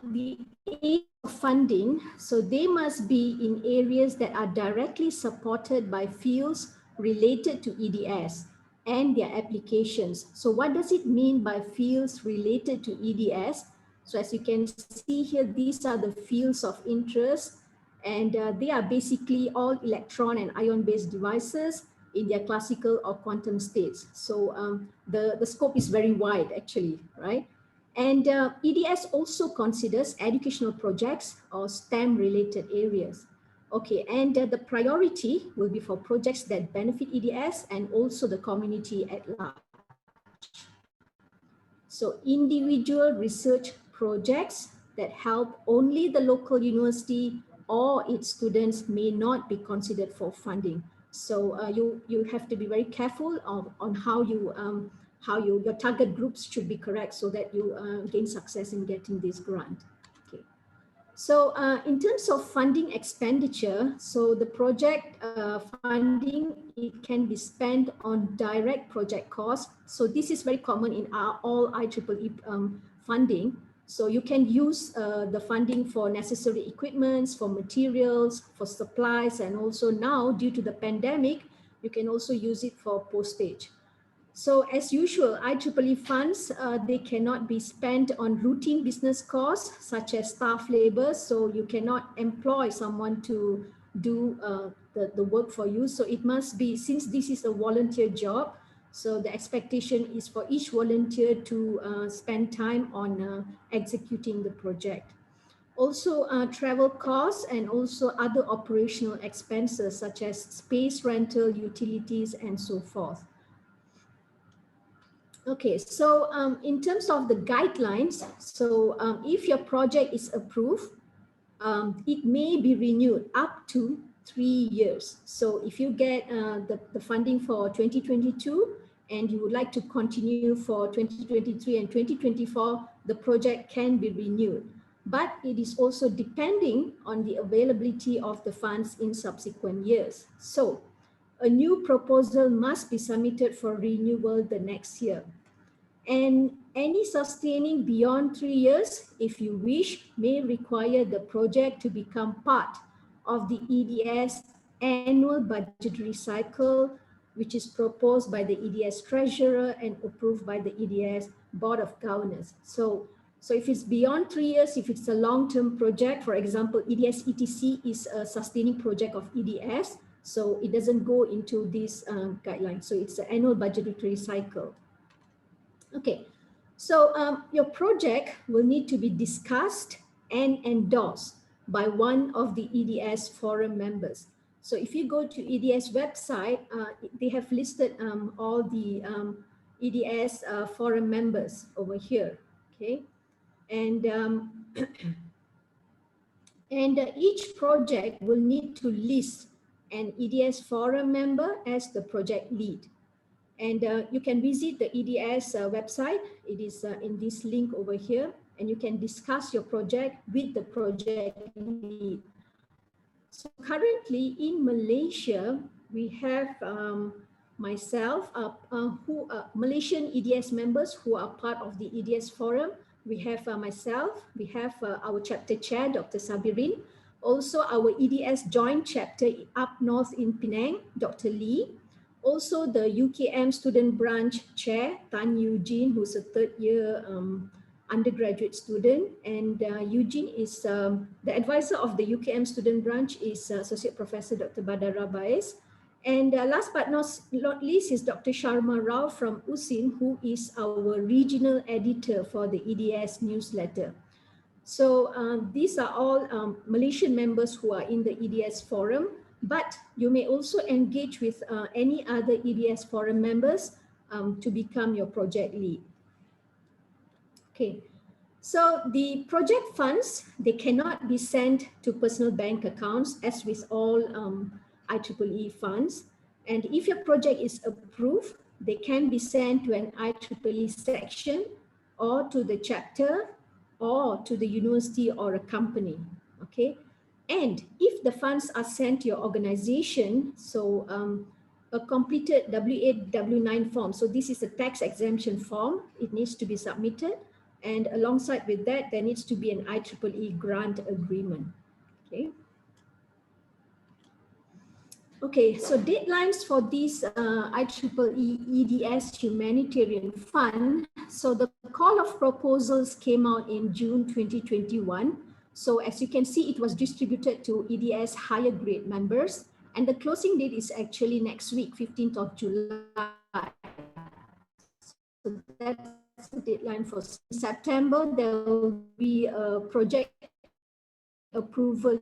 the aim of funding, so they must be in areas that are directly supported by fields related to EDS and their applications. So what does it mean by fields related to EDS? So as you can see here, these are the fields of interest, and they are basically all electron and ion-based devices in their classical or quantum states. So the scope is very wide actually, right? And EDS also considers educational projects or STEM related areas. Okay, and the priority will be for projects that benefit EDS and also the community at large. So individual research projects that help only the local university or its students may not be considered for funding. So you have to be very careful on how you how your target groups should be correct so that you gain success in getting this grant. Okay. So in terms of funding expenditure, so the project funding, it can be spent on direct project costs. So this is very common in all IEEE funding. So you can use the funding for necessary equipments, for materials, for supplies, and also now due to the pandemic, you can also use it for postage. So as usual, IEEE funds, they cannot be spent on routine business costs such as staff labor. So you cannot employ someone to do the work for you. So it must be, since this is a volunteer job, so the expectation is for each volunteer to spend time on executing the project. Also travel costs and also other operational expenses such as space rental, utilities, and so forth. Okay, so in terms of the guidelines, so if your project is approved, it may be renewed up to 3 years. So if you get the funding for 2022 and you would like to continue for 2023 and 2024, the project can be renewed. But it is also depending on the availability of the funds in subsequent years. So a new proposal must be submitted for renewal the next year. And any sustaining beyond 3 years, if you wish, may require the project to become part of the EDS annual budgetary cycle, which is proposed by the EDS treasurer and approved by the EDS board of governors. So if it's beyond 3 years, if it's a long-term project, for example, EDS ETC is a sustaining project of EDS, so it doesn't go into this guideline. So it's an annual budgetary cycle. Okay, so your project will need to be discussed and endorsed by one of the EDS forum members. So if you go to EDS website, they have listed all the EDS forum members over here, okay? And, each project will need to list an EDS forum member as the project lead. And you can visit the EDS website. It is in this link over here, and you can discuss your project with the project lead. So currently in Malaysia, we have myself, Malaysian EDS members who are part of the EDS forum. We have myself, we have our chapter chair, Dr. Sabirin, also our EDS joint chapter up north in Penang, Dr. Lee. Also the UKM student branch chair, Tan Eugene, who's a third year undergraduate student. And Eugene is the advisor of the UKM student branch is Associate Professor Dr. Badara Baiz. And last but not least is Dr. Sharma Rao from USIN, who is our regional editor for the EDS newsletter. So these are all Malaysian members who are in the EDS forum, but you may also engage with any other EDS forum members to become your project lead. Okay, so the project funds, they cannot be sent to personal bank accounts as with all IEEE funds. And if your project is approved, they can be sent to an IEEE section or to the chapter or to the university or a company, okay? And if the funds are sent to your organization, so a completed W8, W9 form, so this is a tax exemption form, it needs to be submitted. And alongside with that, there needs to be an IEEE grant agreement, okay? Okay, so deadlines for this IEEE EDS humanitarian fund. So the call of proposals came out in June 2021. So as you can see, it was distributed to EDS higher grade members. And the closing date is actually next week, 15th of July. So that's the deadline for September. There will be a project approval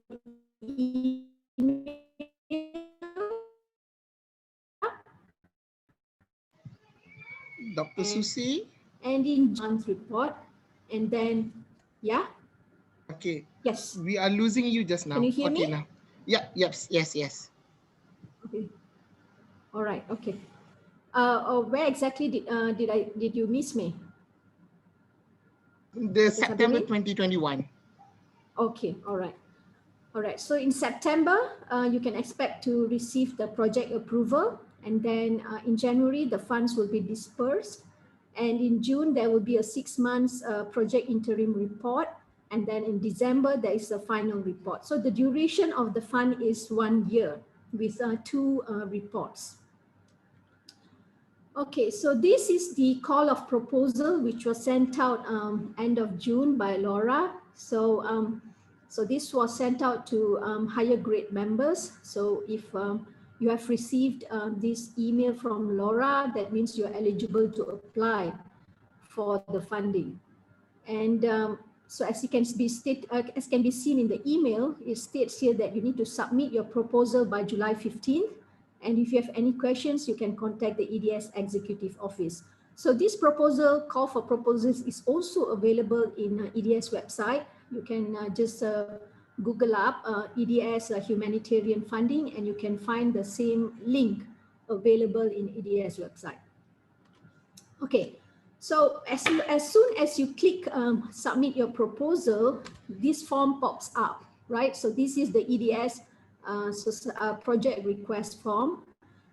email. Dr. Susi? And in John's report, and then, yeah? Okay. Yes. We are losing you just now. Can you hear me? Now. Yeah, yes. Okay. All right, okay. Or where exactly did you miss me? The Dr. September Sabini? 2021. Okay, all right. All right, so in September, you can expect to receive the project approval, and then in January, the funds will be dispersed. And in June, there will be a 6 months project interim report. And then in December, there is a final report. So the duration of the fund is 1 year with 2 reports. Okay, so this is the call of proposal, which was sent out end of June by Laura. So this was sent out to higher grade members. So if you have received this email from Laura, that means you're eligible to apply for the funding. And so as as can be seen in the email, it states here that you need to submit your proposal by July 15th. And if you have any questions, you can contact the EDS Executive Office. So this proposal, call for proposals, is also available in EDS website. You can just Google up EDS humanitarian funding, and you can find the same link available in EDS website. Okay, so as soon as you click submit your proposal, this form pops up, right? So this is the EDS project request form.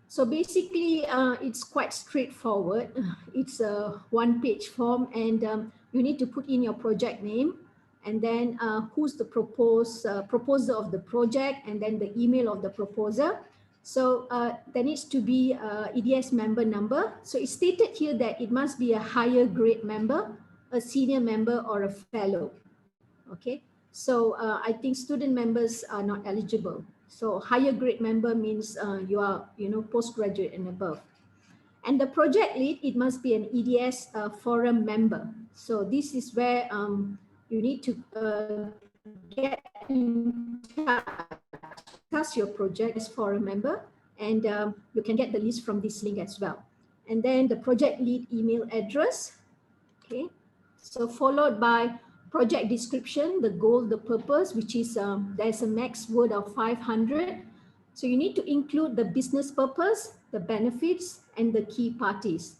So basically, it's quite straightforward. It's a one-page form, and you need to put in your project name, and then who's the proposer of the project, and then the email of the proposer. So there needs to be EDS member number. So it's stated here that it must be a higher grade member, a senior member, or a fellow. Okay, so I think student members are not eligible. So higher grade member means you are, postgraduate and above. And the project lead, it must be an EDS forum member. So this is where you need to get in touch, discuss your project as forum member, and you can get the list from this link as well. And then the project lead email address. Okay, so followed by project description, the goal, the purpose, which is there's a max word of 500. So you need to include the business purpose, the benefits, and the key parties.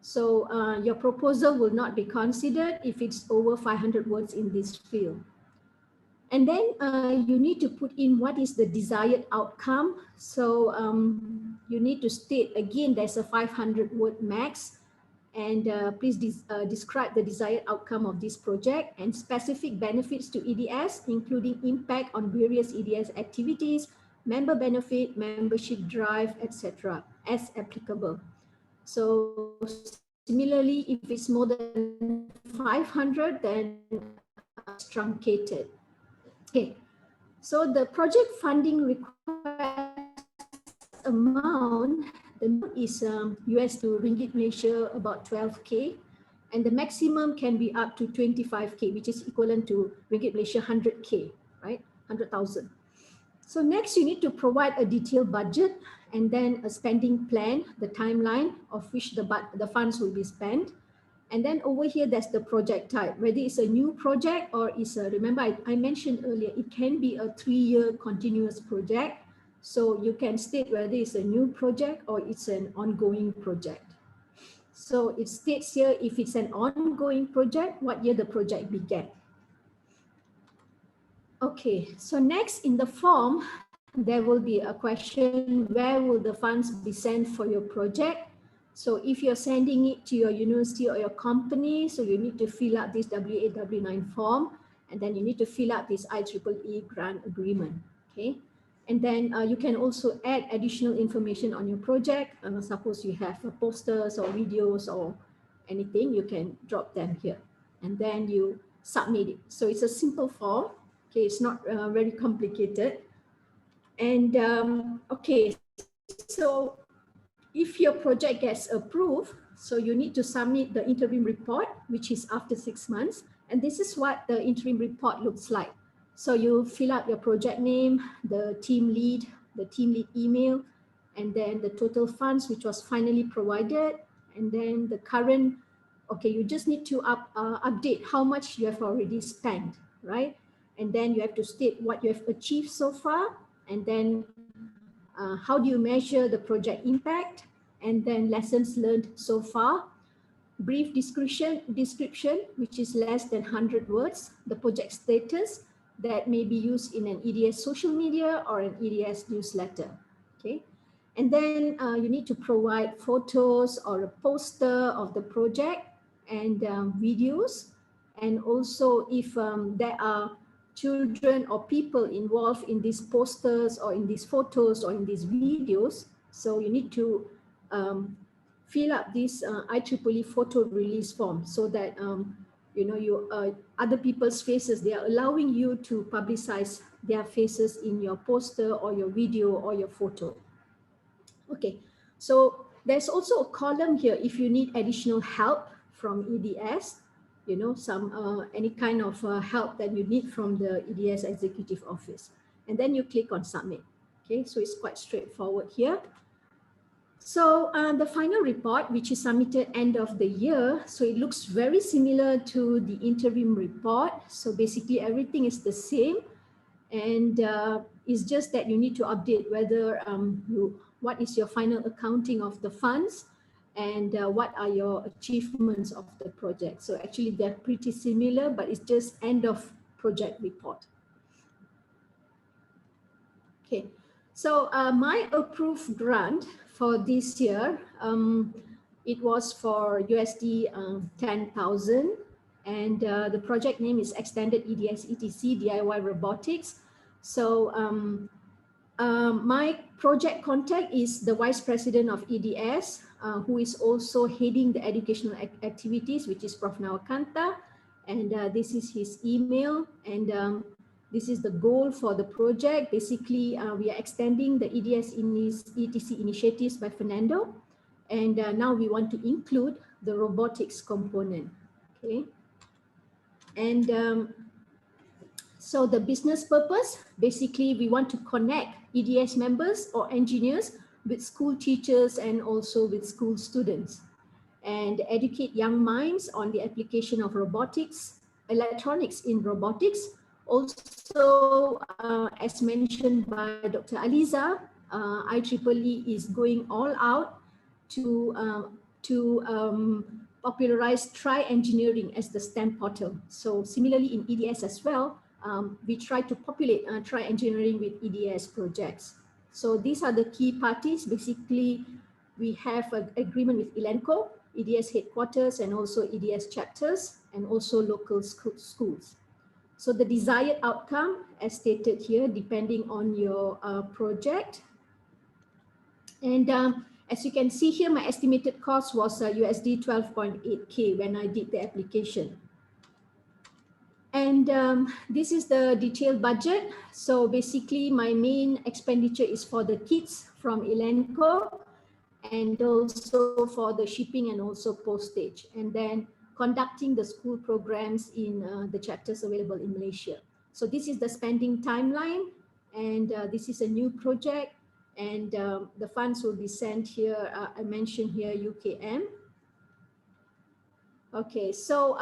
So your proposal will not be considered if it's over 500 words in this field. And then you need to put in what is the desired outcome. So you need to state, again, there's a 500 word max. And please describe the desired outcome of this project and specific benefits to EDS, including impact on various EDS activities, member benefit, membership drive, etc., as applicable. So similarly, if it's more than 500, then it's truncated. Okay, so the project funding request amount, the amount is US to Ringgit Malaysia about 12K, and the maximum can be up to 25K, which is equivalent to Ringgit Malaysia 100K, right? 100,000. So next, you need to provide a detailed budget and then a spending plan, the timeline of which the funds will be spent. And then over here, that's the project type, whether it's a new project or it's a, remember I mentioned earlier, it can be a 3-year continuous project. So you can state whether it's a new project or it's an ongoing project. So it states here, if it's an ongoing project, what year the project began. Okay, so next in the form, there will be a question, where will the funds be sent for your project? So if you're sending it to your university or your company, so you need to fill out this WA-W9 form, and then you need to fill out this IEEE grant agreement, okay? And then you can also add additional information on your project. Suppose you have posters or videos or anything, you can drop them here. And then you submit it. So it's a simple form. Okay, it's not very complicated. And okay, so if your project gets approved, so you need to submit the interim report, which is after 6 months. And this is what the interim report looks like. So you fill out your project name, the team lead email, and then the total funds, which was finally provided, and then the current, okay, you just need to update how much you have already spent, right? And then you have to state what you have achieved so far, and then how do you measure the project impact, and then lessons learned so far, brief description, which is less than 100 words, the project status that may be used in an EDS social media or an EDS newsletter. Okay, and then you need to provide photos or a poster of the project and videos, and also if there are children or people involved in these posters or in these photos or in these videos, so you need to fill up this IEEE photo release form so that other people's faces, they are allowing you to publicize their faces in your poster or your video or your photo. Okay, so there's also a column here if you need additional help from EDS, any kind of help that you need from the EDS Executive Office. And then you click on submit. Okay, so it's quite straightforward here. So the final report, which is submitted end of the year, so it looks very similar to the interim report. So basically everything is the same, and it's just that you need to update whether what is your final accounting of the funds and what are your achievements of the project. So actually they're pretty similar, but it's just end of project report. Okay, so my approved grant for this year, it was for USD 10,000, and the project name is Extended EDS ETC DIY Robotics. So my project contact is the Vice President of EDS, who is also heading the educational activities, which is Prof. Nawakanta, and this is his email, and this is the goal for the project. Basically, we are extending the EDS ETC initiatives by Fernando, and now we want to include the robotics component. Okay, and so the business purpose, basically, we want to connect EDS members or engineers with school teachers and also with school students, and educate young minds on the application of robotics, electronics in robotics. Also, as mentioned by Dr. Aliza, IEEE is going all out to popularize tri-engineering as the STEM portal. So similarly in EDS as well, we try to populate tri-engineering with EDS projects. So these are the key parties. Basically, we have an agreement with Elenco, EDS headquarters, and also EDS chapters, and also local schools. So the desired outcome, as stated here, depending on your project. And as you can see here, my estimated cost was USD 12.8K when I did the application. And this is the detailed budget. So basically, my main expenditure is for the kits from Elenco, and also for the shipping and also postage, and then conducting the school programs in the chapters available in Malaysia. So this is the spending timeline, and this is a new project, and the funds will be sent here. I mentioned here UKM. Okay, so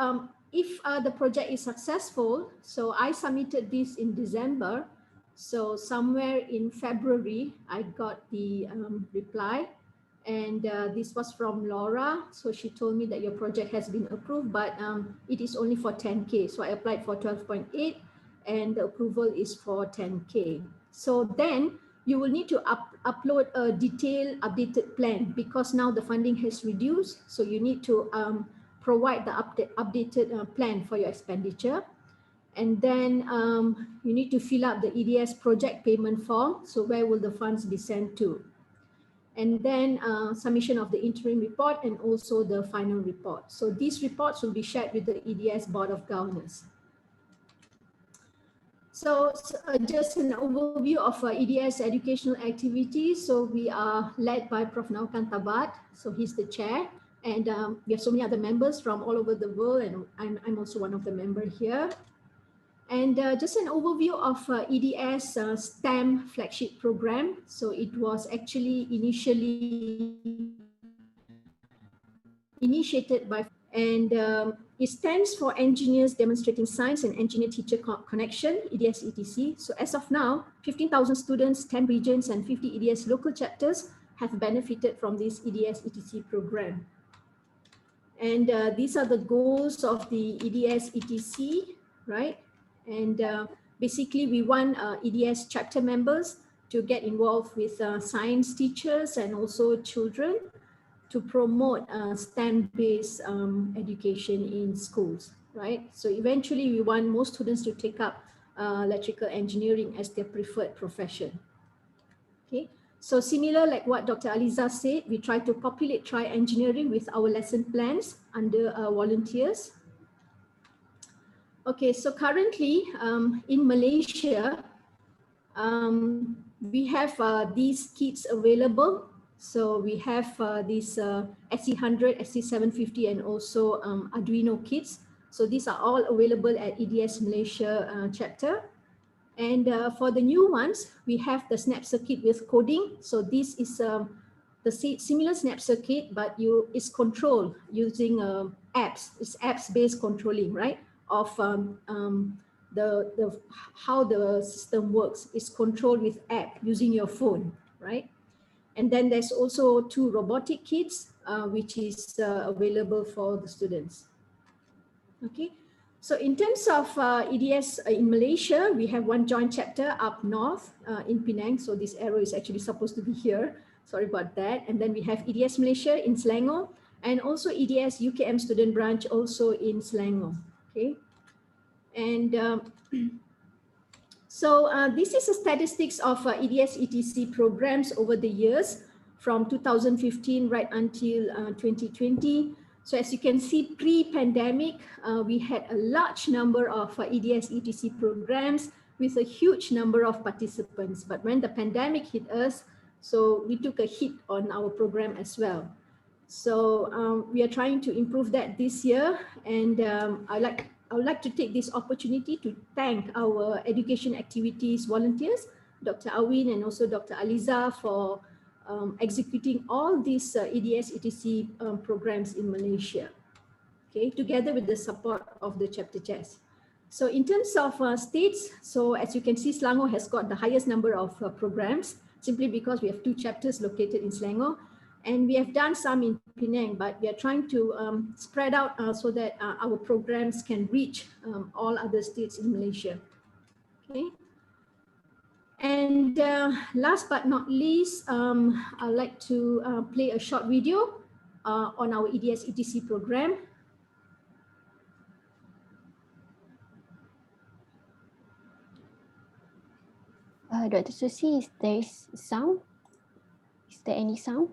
if the project is successful, so I submitted this in December. So somewhere in February, I got the reply. And this was from Laura. So she told me that your project has been approved, but it is only for 10K. So I applied for 12.8 and the approval is for 10K. So then you will need to upload a detailed updated plan, because now the funding has reduced. So you need to provide the updated plan for your expenditure. And then you need to fill up the EDS project payment form. So where will the funds be sent to? And then submission of the interim report and also the final report. So these reports will be shared with the EDS Board of Governors. So just an overview of EDS educational activities. So we are led by Prof. Nawakanta Bhatt. So he's the chair. And we have so many other members from all over the world. And I'm also one of the members here. And just an overview of EDS STEM flagship program. So it was actually initially initiated by, and it stands for Engineers Demonstrating Science and Engineer-Teacher Connection, EDS ETC. So as of now, 15,000 students, 10 regions, and 50 EDS local chapters have benefited from this EDS ETC program. And these are the goals of the EDS ETC, right? And basically we want EDS chapter members to get involved with science teachers and also children to promote STEM-based education in schools, right? So eventually we want most students to take up electrical engineering as their preferred profession. Okay, so similar like what Dr. Aliza said, we try to populate tri-engineering with our lesson plans under volunteers. Okay, so currently in Malaysia, we have these kits available. So we have these SC100, SC750 and also Arduino kits. So these are all available at EDS Malaysia chapter. And for the new ones, we have the snap circuit with coding. So this is the similar snap circuit, but it's controlled using apps. It's apps-based controlling, right? Of how the system works. It's controlled with app using your phone, right? And then there's also 2 robotic kits, which is available for the students. Okay. So in terms of EDS in Malaysia, we have 1 joint chapter up north in Penang. So this arrow is actually supposed to be here. Sorry about that. And then we have EDS Malaysia in Selangor and also EDS UKM student branch also in Selangor. Okay. And so this is a statistics of EDS ETC programs over the years from 2015 right until 2020. So as you can see, pre-pandemic, we had a large number of EDS ETC programs with a huge number of participants. But when the pandemic hit us, so we took a hit on our program as well. So we are trying to improve that this year. And I would like to take this opportunity to thank our education activities volunteers, Dr. Awin and also Dr. Aliza for executing all these EDS ETC programs in Malaysia, okay, together with the support of the chapter chairs. So in terms of states, so as you can see, Selangor has got the highest number of programs simply because we have 2 chapters located in Selangor, and we have done some in Penang, but we are trying to spread out so that our programs can reach all other states in Malaysia. Okay. And last but not least, I'd like to play a short video on our EDS ETC program. Dr. Susi, is there sound? Is there any sound?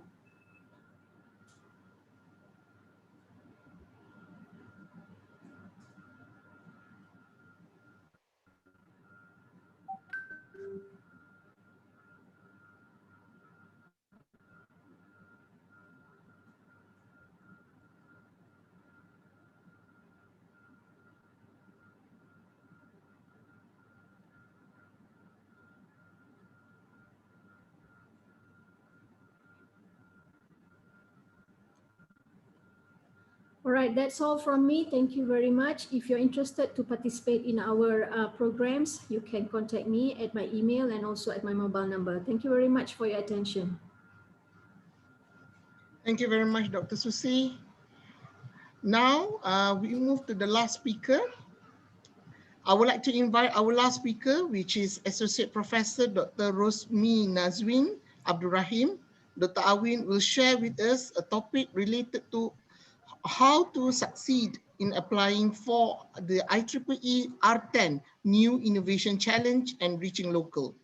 All right, that's all from me. Thank you very much. If you're interested to participate in our programs, you can contact me at my email and also at my mobile number. Thank you very much for your attention. Thank you very much, Dr. Susi. Now we move to the last speaker. I would like to invite our last speaker, which is Associate Professor Dr. Rosmi Nazwin Abdul Rahim. Dr. Awin will share with us a topic related to how to succeed in applying for the IEEE R10 New Innovation Challenge and Reaching Local.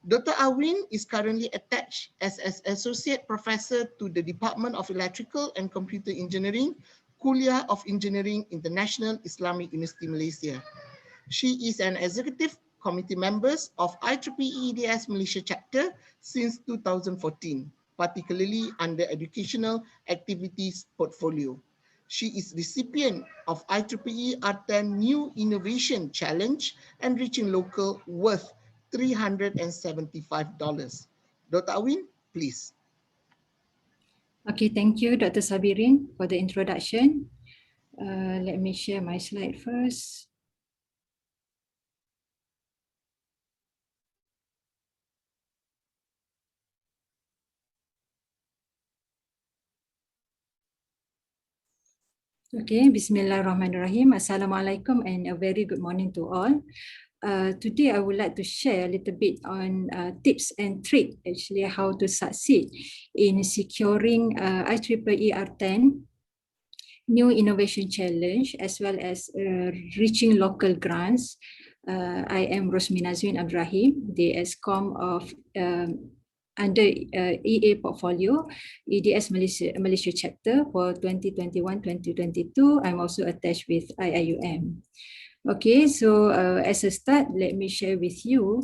Dr. Awin is currently attached as Associate Professor to the Department of Electrical and Computer Engineering, Kuliah of Engineering, International Islamic University Malaysia. She is an executive committee member of IEEE EDS Malaysia chapter since 2014, particularly under Educational Activities Portfolio. She is recipient of IEEE R10 New Innovation Challenge and Reaching Local worth $375. Dr. Awin, please. Okay, thank you, Dr. Sabirin, for the introduction. Let me share my slide first. Okay, Bismillahirrahmanirrahim. Assalamualaikum and a very good morning to all. Today I would like to share a little bit on tips and tricks actually how to succeed in securing IEEE R10 New Innovation Challenge as well as reaching local grants. I am Rosmina Azwin Abdrahim, the ESCOM of under EA portfolio, EDS Malaysia chapter for 2021-2022. I'm also attached with IIUM. Okay, so as a start, let me share with you.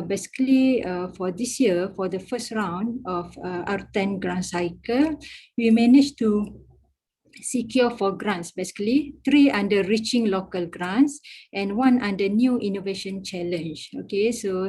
Basically, for this year, for the first round of R10 grant cycle, we managed to secure for grants, basically 3 under reaching local grants and 1 under new innovation challenge. Okay, so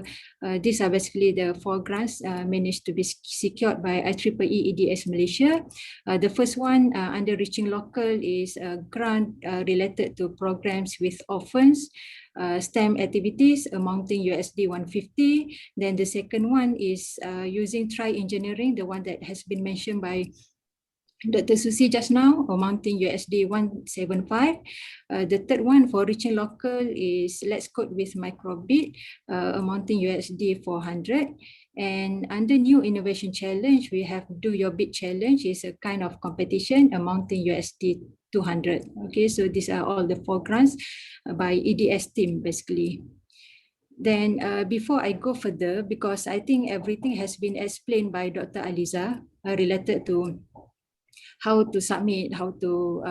these are basically the 4 grants managed to be secured by IEEE EDS Malaysia. The first one under reaching local is a grant related to programs with orphans, STEM activities amounting USD 150. Then the second one is using tri-engineering, the one that has been mentioned by Dr. Susi just now, amounting USD 175. The third one for reaching local is Let's Code with Microbit, amounting USD 400. And under new innovation challenge, we have Do Your Bit challenge, is a kind of competition amounting USD 200. Okay, so these are all the 4 grants by EDS team basically. Then before I go further, because I think everything has been explained by Dr. Aliza related to how to submit, how to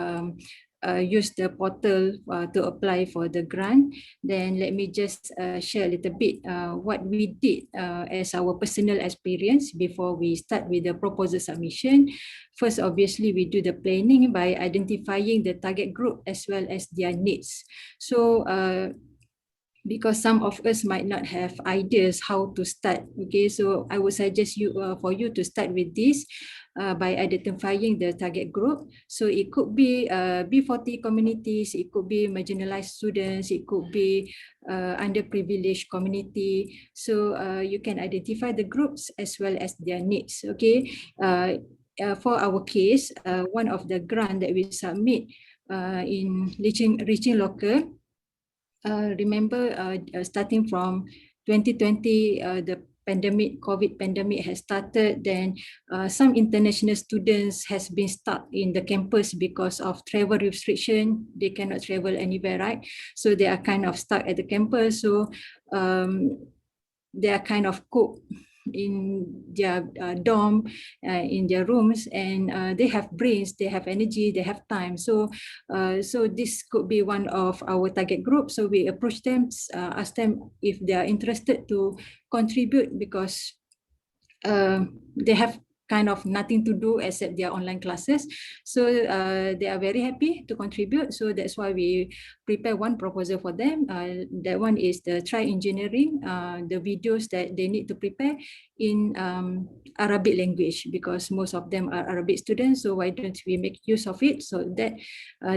use the portal to apply for the grant, then let me just share a little bit what we did as our personal experience before we start with the proposal submission. First, obviously, we do the planning by identifying the target group as well as their needs. So because some of us might not have ideas how to start. Okay, so I would suggest you for you to start with this by identifying the target group. So it could be B40 communities, it could be marginalized students, it could be underprivileged community. So you can identify the groups as well as their needs. Okay, for our case, one of the grant that we submit in reaching local. Remember, starting from 2020, the COVID pandemic has started, then some international students has been stuck in the campus because of travel restriction. They cannot travel anywhere, right? So they are kind of stuck at the campus. So they are kind of cooped in their dorm, in their rooms, and they have brains, they have energy, they have time. So so this could be one of our target groups. So we approach them, ask them if they are interested to contribute, because they have kind of nothing to do except their online classes. So they are very happy to contribute. So that's why we prepare one proposal for them. That one is the tri-engineering, the videos that they need to prepare in Arabic language, because most of them are Arabic students. So why don't we make use of it so that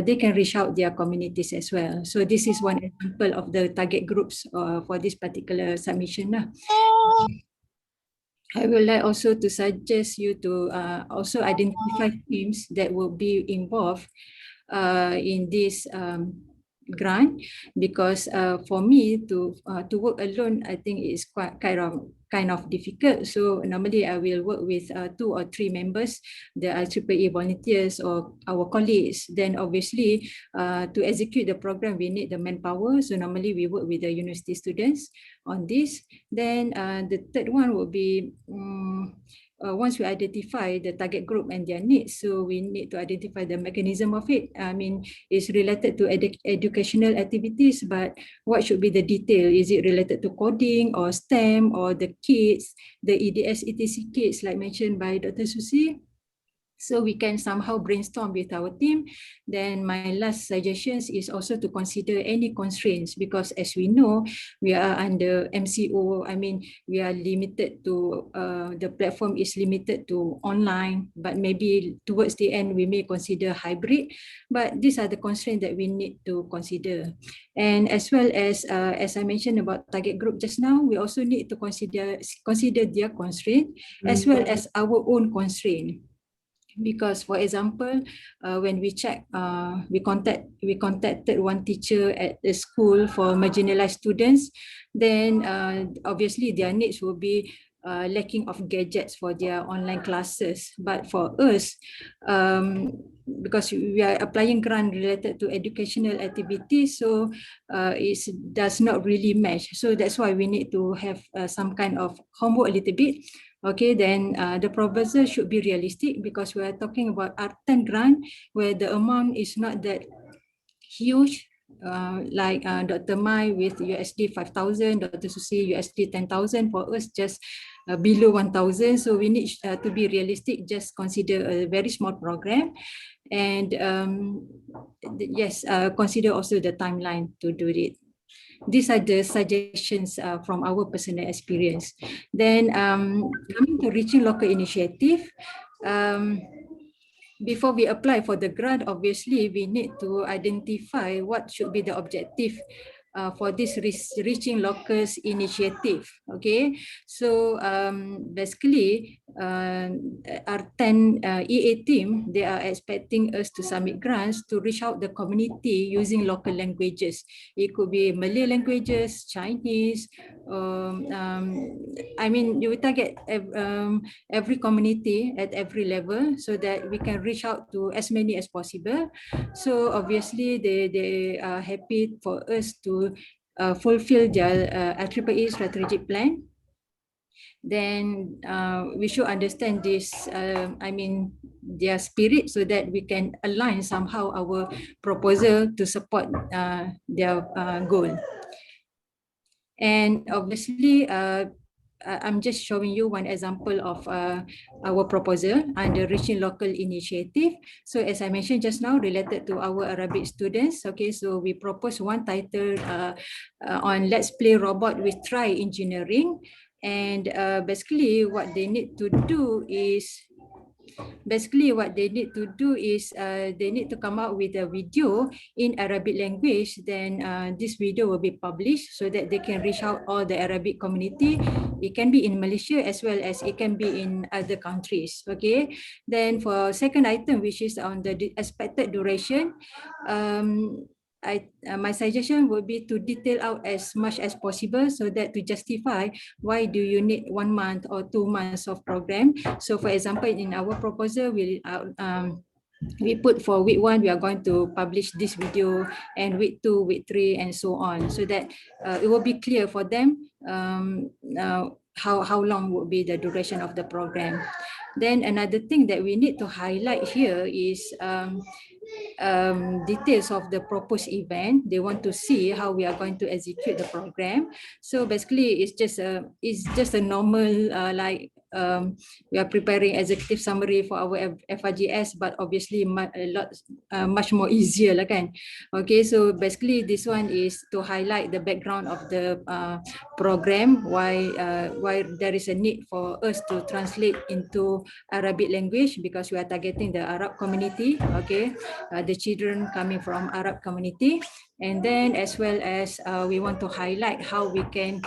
they can reach out their communities as well. So this is one example of the target groups for this particular submission. I would like also to suggest you to also identify teams that will be involved in this grant, because for me to work alone, I think it's quite kind of difficult. So normally I will work with 2 or 3 members, the IEEE volunteers or our colleagues. Then obviously to execute the program, we need the manpower. So normally we work with the university students on this. Then the third one will be once we identify the target group and their needs, so we need to identify the mechanism of it. I mean, it's related to educational activities, but what should be the detail? Is it related to coding or STEM or the kids, the EDS, ETC kids, like mentioned by Dr. Susi? So we can somehow brainstorm with our team. Then my last suggestions is also to consider any constraints, because as we know, we are under MCO. I mean, we are limited to, the platform is limited to online, but maybe towards the end, we may consider hybrid. But these are the constraints that we need to consider. And as well as I mentioned about target group just now, we also need to consider their constraint as well as our own constraint. Because, for example, when we check, we contacted one teacher at the school for marginalized students, then obviously their needs will be lacking of gadgets for their online classes. But for us, because we are applying grant related to educational activities, so it does not really match. So that's why we need to have some kind of homework a little bit. Okay, then the proposal should be realistic, because we are talking about R10 grant where the amount is not that huge, like Dr. Mai with USD 5,000, Dr. Susi USD 10,000, for us just below 1,000. So we need to be realistic, just consider a very small program. And yes, consider also the timeline to do it. These are the suggestions from our personal experience. Then coming to reaching local initiative, before we apply for the grant, obviously we need to identify what should be the objective for this reaching locals initiative. Okay, so basically our 10 EA team, they are expecting us to submit grants to reach out the community using local languages. It could be Malay languages, Chinese. I mean, you will target every community at every level so that we can reach out to as many as possible. So obviously they are happy for us to fulfill their IEEE strategic plan. Then we should understand this, I mean, their spirit, so that we can align somehow our proposal to support their goal. And obviously, I'm just showing you one example of our proposal under Reaching Local Initiative. So as I mentioned just now, related to our Arabic students, okay, so we propose one title on Let's Play Robot with Try Engineering. And basically what they need to do is they need to come out with a video in Arabic language. Then this video will be published so that they can reach out all the Arabic community. It can be in Malaysia as well as it can be in other countries. Okay. Then for second item, which is on the expected duration, my suggestion would be to detail out as much as possible so that to justify why do you need 1 month or 2 months of program. So for example, in our proposal, we put for week 1, we are going to publish this video, and week 2, week 3, and so on, so that it will be clear for them how long would be the duration of the program. Then another thing that we need to highlight here is details of the proposed event. They want to see how we are going to execute the program. So basically, it's just a normal we are preparing executive summary for our FRGS, but obviously much more easier lah kan. Okay, so basically this one is to highlight the background of the program, why there is a need for us to translate into Arabic language, because we are targeting the Arab community. Okay, the children coming from Arab community. And then as well as we want to highlight how we can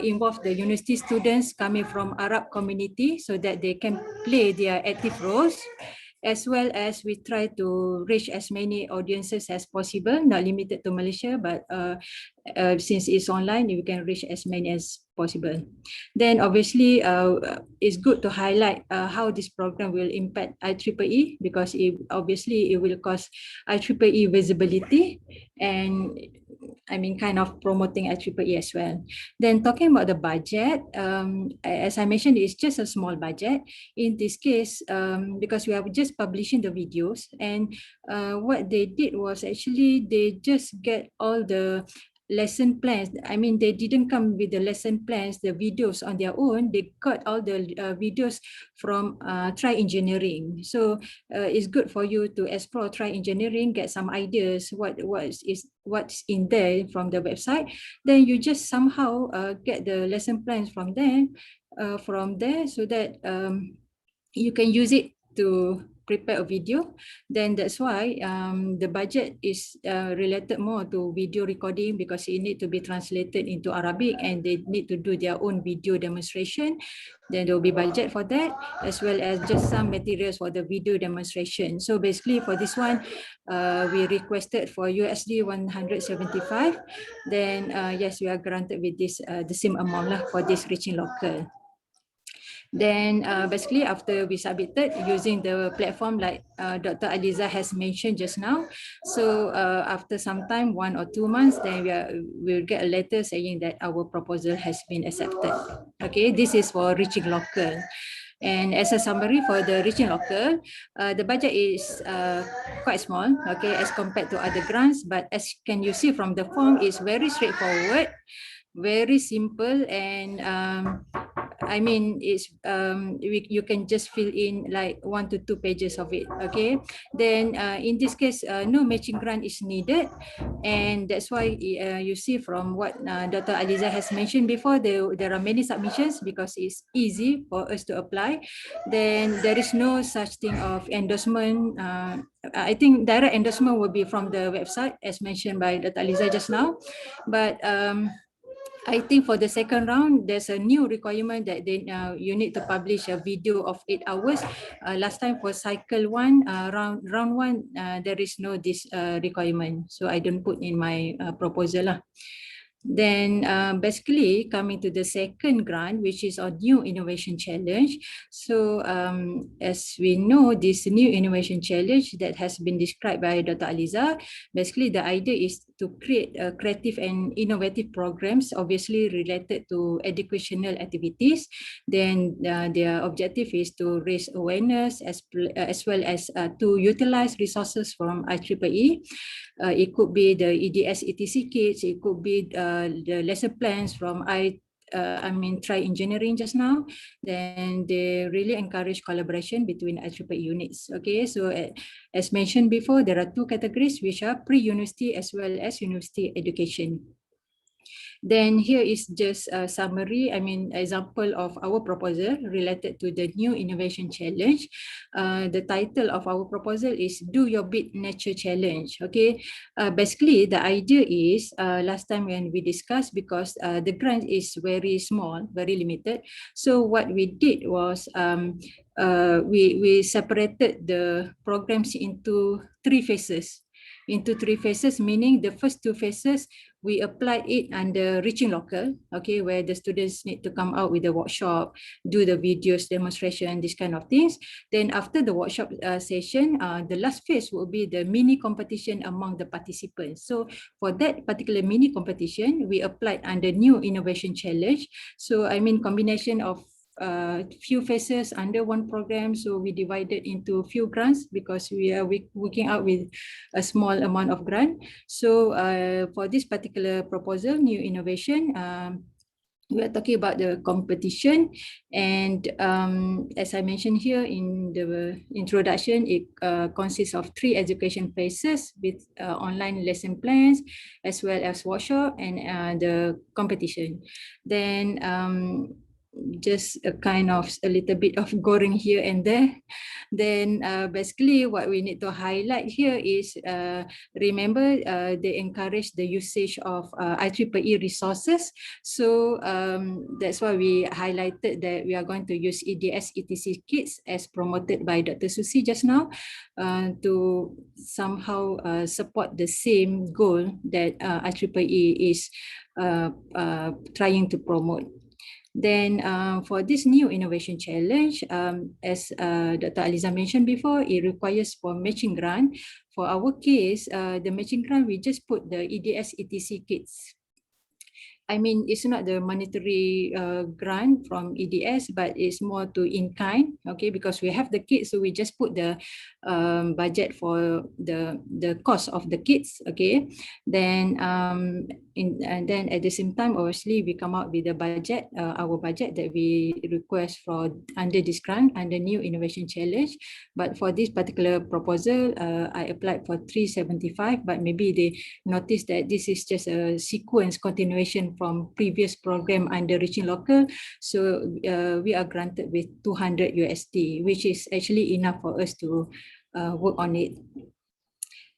involve the university students coming from Arab community so that they can play their active roles, as well as we try to reach as many audiences as possible, not limited to Malaysia, but since it's online, we can reach as many as possible. Then obviously, it's good to highlight how this program will impact IEEE, because obviously it will cause IEEE visibility, and I mean kind of promoting IEEE as well. Then talking about the budget, as I mentioned, it's just a small budget. In this case, because we are just publishing the videos, and what they did was actually they just get all the lesson plans. I mean, they didn't come with the lesson plans, the videos on their own. They got all the videos from Try Engineering. So it's good for you to explore Try Engineering, get some ideas what's in there from the website. Then you just somehow get the lesson plans from there, so that you can use it to prepare a video. Then that's why the budget is related more to video recording, because it need to be translated into Arabic and they need to do their own video demonstration. Then there will be budget for that, as well as just some materials for the video demonstration. So basically for this one, we requested for USD 175. Then yes, we are granted with this the same amount lah for this reaching local. Then basically after we submitted using the platform like Dr. Aliza has mentioned just now, so after some time, 1 or 2 months, then we'll get a letter saying that our proposal has been accepted. Okay, this is for reaching local. And as a summary for the reaching local, the budget is quite small, okay, as compared to other grants, but as can you see from the form, it's very straightforward, very simple, and I mean, it's you can just fill in like 1 to 2 pages of it. Okay, then in this case, no matching grant is needed, and that's why you see from what Dr. Aliza has mentioned before, there are many submissions because it's easy for us to apply. Then there is no such thing of endorsement. I think direct endorsement will be from the website, as mentioned by Dr. Aliza just now, but I think for the second round, there's a new requirement that they you need to publish a video of 8 hours. Last time for cycle 1, round 1, there is no this requirement. So I don't put in my proposal lah. Then basically coming to the second grant, which is our new innovation challenge. So as we know, this new innovation challenge that has been described by Dr. Aliza, basically the idea is to create creative and innovative programs, obviously related to educational activities. Then their objective is to raise awareness as well as to utilize resources from IEEE. It could be the EDS ETC kits, it could be the lesson plans from Try Engineering just now. Then they really encourage collaboration between IEEE units. Okay, so as mentioned before, there are 2 categories, which are pre-university as well as university education. Then here is just a summary, example of our proposal related to the new innovation challenge. The title of our proposal is Do Your Bit Nature Challenge. Okay, basically the idea is last time when we discussed, because the grant is very small, very limited. So what we did was we separated the programs into 3 phases. Meaning the first 2 phases, we applied it under reaching local, okay, where the students need to come out with a workshop, do the videos, demonstration, these kind of things. Then after the workshop session, the last phase will be the mini competition among the participants. So for that particular mini competition, we applied under new innovation challenge. So combination of few phases under one program, so we divided into few grants because we are working out with a small amount of grant. So for this particular proposal, new innovation, we are talking about the competition, and as I mentioned here in the introduction, it consists of 3 education phases with online lesson plans as well as workshop and the competition. Then just a kind of a little bit of goring here and there. Then basically what we need to highlight here is remember they encourage the usage of IEEE resources. So that's why we highlighted that we are going to use EDS ETC kits as promoted by Dr. Susi just now to somehow support the same goal that IEEE is trying to promote. Then for this new innovation challenge, as Dr. Aliza mentioned before, it requires for matching grant. For our case, the matching grant, we just put the EDS ETC kits. It's not the monetary grant from EDS, but it's more to in-kind, okay, because we have the kits, so we just put the budget for the cost of the kits, okay. Then and then at the same time, obviously, we come out with the budget, our budget that we request for under this grant, under new innovation challenge. But for this particular proposal, I applied for 375, but maybe they noticed that this is just a sequence continuation from previous program under Reaching Local. So we are granted with 200 USD, which is actually enough for us to work on it.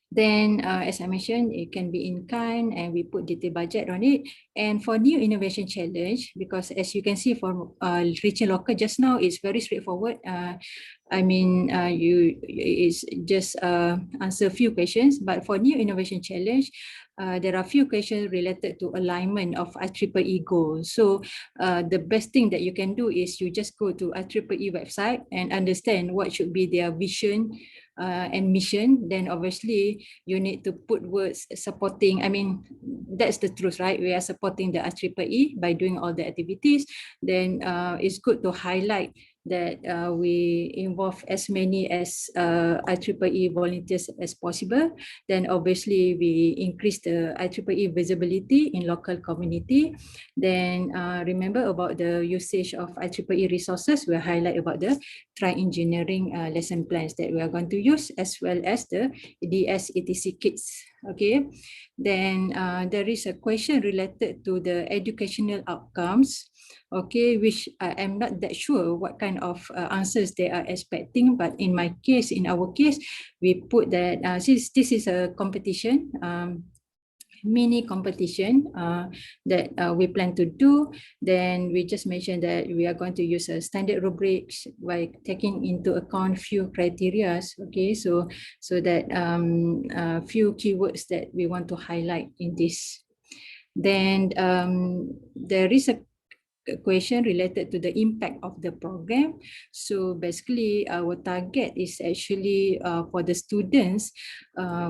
Then, as I mentioned, it can be in kind, and we put detailed budget on it. And for new innovation challenge, because as you can see from Reaching Local just now, it's very straightforward. I mean, it's just answer a few questions, but for new innovation challenge, there are a few questions related to alignment of IEEE goals. So the best thing that you can do is you just go to IEEE website and understand what should be their vision and mission. Then obviously you need to put words supporting. I mean, that's the truth, right? We are supporting the IEEE by doing all the activities. Then it's good to highlight that we involve as many as IEEE volunteers as possible. Then obviously we increase the IEEE visibility in local community. Then remember about the usage of IEEE resources. We'll highlight about the tri-engineering lesson plans that we are going to use, as well as the EDS etc kits. Okay, then there is a question related to the educational outcomes. Okay, which I am not that sure what kind of answers they are expecting, but in my case, in our case, we put that since this is a competition, mini competition that we plan to do, then we just mentioned that we are going to use a standard rubrics by taking into account few criteria. Okay, so that few keywords that we want to highlight in this. Then there is a question related to the impact of the program. So basically our target is actually for the students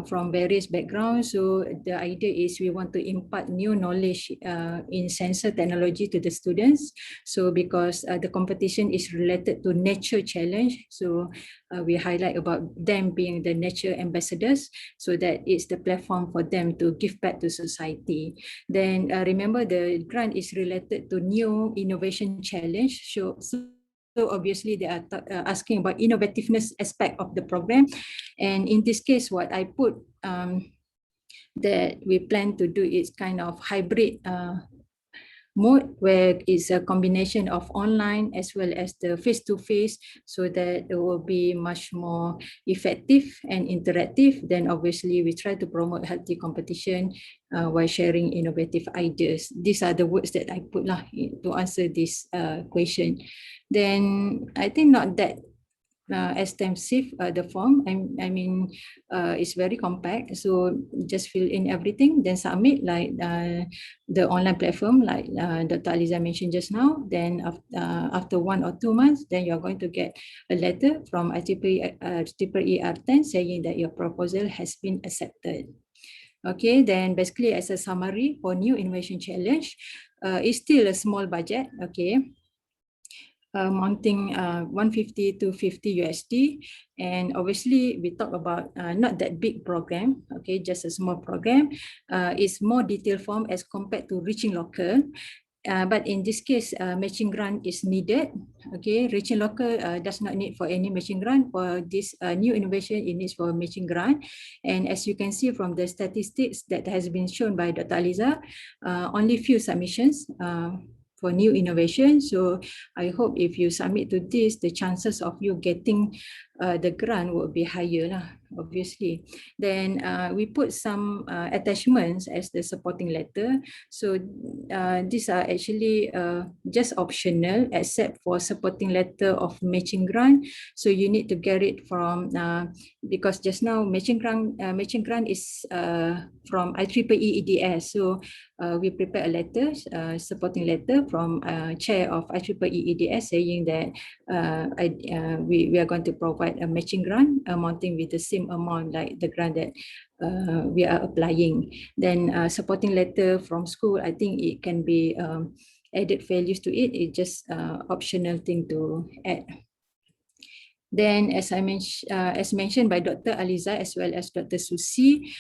from various backgrounds. So the idea is we want to impart new knowledge in sensor technology to the students. So because the competition is related to nature challenge, so we highlight about them being the nature ambassadors, so that it's the platform for them to give back to society. Then remember the grant is related to new innovation challenge. So obviously they are asking about innovativeness aspect of the program. And in this case, what I put that we plan to do is kind of hybrid mode, where it's a combination of online as well as the face-to-face, so that it will be much more effective and interactive. Then obviously we try to promote healthy competition while sharing innovative ideas. These are the words that I put lah to answer this question. Then I think not that extensive the form. I mean it's very compact, so just fill in everything, then submit like the online platform like Dr. Aliza mentioned just now. Then after 1 or 2 months, then you're going to get a letter from IEEE R10 saying that your proposal has been accepted. Okay, then basically as a summary for new innovation challenge, it's still a small budget. Okay, mounting 150 to 50 USD. And obviously we talk about not that big program, okay, just a small program. It's more detailed form as compared to Reaching Local. But in this case, matching grant is needed. Okay, Reaching Local does not need for any matching grant. For this new innovation, it needs for matching grant. And as you can see from the statistics that has been shown by Dr. Aliza, only few submissions for new innovation. So I hope if you submit to this, the chances of you getting the grant will be higher lah, obviously. Then we put some attachments as the supporting letter. So these are actually just optional except for supporting letter of matching grant. So you need to get it from because just now matching grant is from IEEE EDS. So we prepare a letter, supporting letter from chair of IEEE EDS saying that we are going to provide a matching grant amounting with the same amount like the grant that we are applying. Then supporting letter from school, I think it can be added values to it. It's just optional thing to add. Then as mentioned by Dr. Aliza as well as Dr. Susi,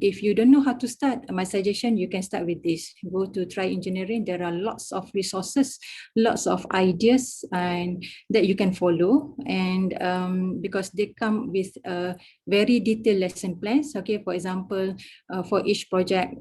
if you don't know how to start, my suggestion, you can start with this. Go to Try Engineering. There are lots of resources, lots of ideas and that you can follow. And because they come with very detailed lesson plans. Okay, for example, for each project,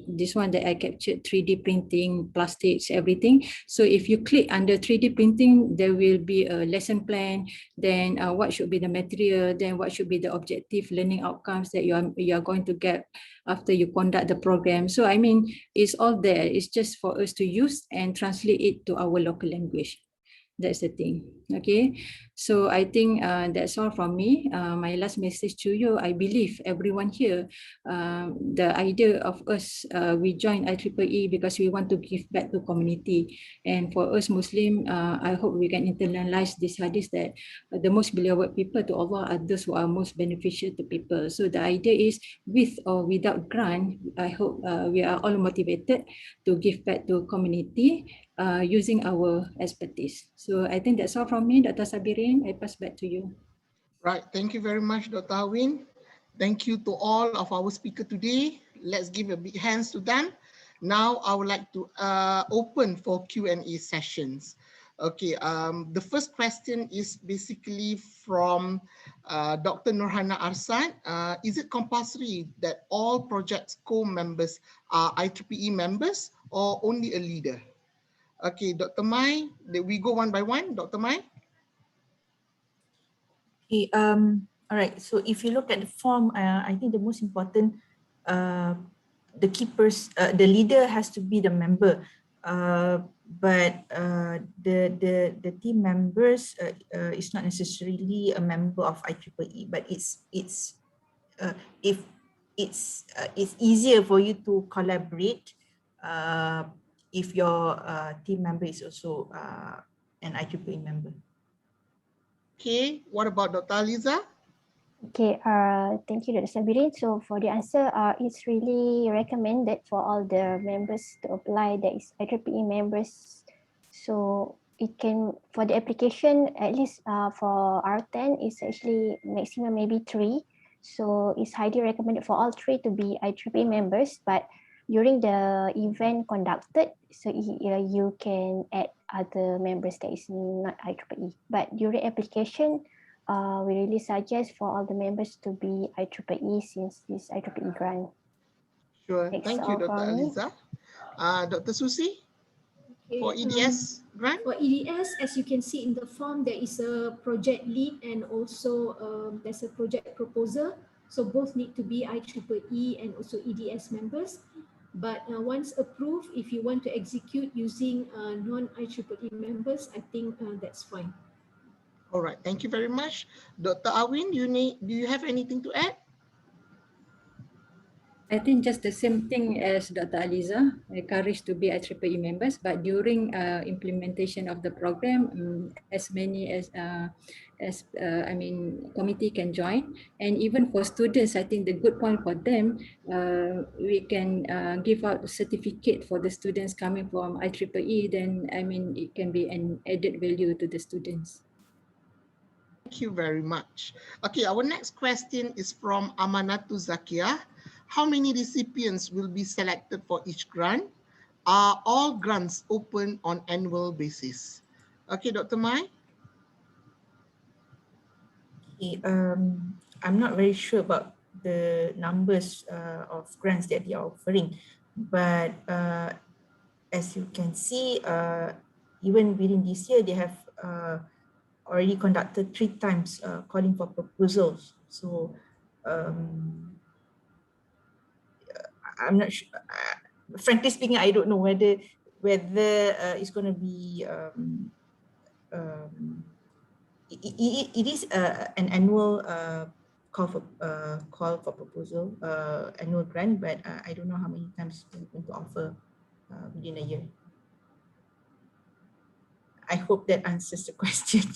this one that I captured, 3D printing, plastics, everything. So if you click under 3D printing, there will be a lesson plan, then what should be the material, then what should be the objective learning outcomes that you are going to get after you conduct the program. So I mean, it's all there. It's just for us to use and translate it to our local language. That's the thing. Okay, so I think that's all from me. My last message to you, I believe everyone here, the idea of us, we joined IEEE because we want to give back to community. And for us Muslim, I hope we can internalize this hadith that the most beloved people to Allah are those who are most beneficial to people. So the idea is, with or without grant, I hope we are all motivated to give back to community using our expertise. So I think that's all from me, Dr. Sabirin. I pass back to you. Right, thank you very much, Dr. Awin. Thank you to all of our speakers today. Let's give a big hands to them. Now I would like to open for Q&A sessions. Okay, the first question is basically from Dr. Nurhana Arsad. Is it compulsory that all projects co-members are IEEE members or only a leader? Okay, Dr. Mai, we go one by one. Dr. Mai? Okay, all right, so if you look at the form, I think the most important, the leader has to be the member, but the team members is not necessarily a member of IEEE, but it's easier for you to collaborate if your team member is also an IEEE member. Okay, what about Dr. Aliza? Okay, thank you, Dr. Sabirin. So for the answer, it's really recommended for all the members to apply that is IEEE members. So it can, for the application, at least for R10, it's actually maximum maybe 3. So it's highly recommended for all 3 to be IEEE members, but during the event conducted, so you can add other members that is not IEEE. But during application, we really suggest for all the members to be IEEE since this IEEE grant. Sure, That's thank you, all Dr. from me. Aliza. Dr. Susi, for Okay, EDS grant? For EDS, as you can see in the form, there is a project lead and also there's a project proposer. So both need to be IEEE and also EDS members. But once approved, if you want to execute using non-IEEE members, I think that's fine. All right, thank you very much. Dr. Awin, do you have anything to add? I think just the same thing as Dr. Aliza, encouraged to be IEEE members, but during implementation of the program, as many as I mean, committee can join. And even for students, I think the good point for them, we can give out a certificate for the students coming from IEEE, then I mean, it can be an added value to the students. Thank you very much. Okay, our next question is from Amanatu Zakia. How many recipients will be selected for each grant? Are all grants open on annual basis? Okay, Dr. Mai? Okay, I'm not very sure about the numbers of grants that they are offering, but as you can see, even within this year, they have already conducted 3 times calling for proposals. So I'm not sure. Frankly speaking, I don't know whether it's going to be it is an annual call for proposal, annual grant, but I don't know how many times we're going to offer within a year. I hope that answers the question.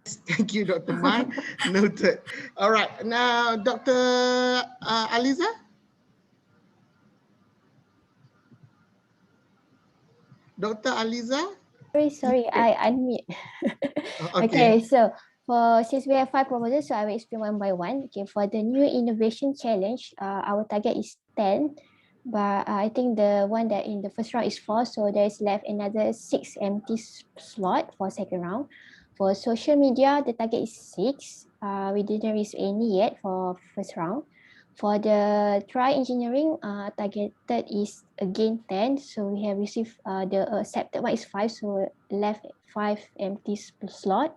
Thank you, Dr. Mai. Noted. All right, now Dr. Aliza? Dr. Aliza? Sorry, I unmute. Okay, so since we have 5 proposals, so I will explain one by one. Okay, for the new innovation challenge, our target is 10, but I think the one that in the first round is 4, so there is left another 6 empty slot for second round. For social media, the target is 6. We didn't receive any yet for first round. For the try engineering, targeted is again 10. So we have received the accepted one is 5, so left 5 empty slot.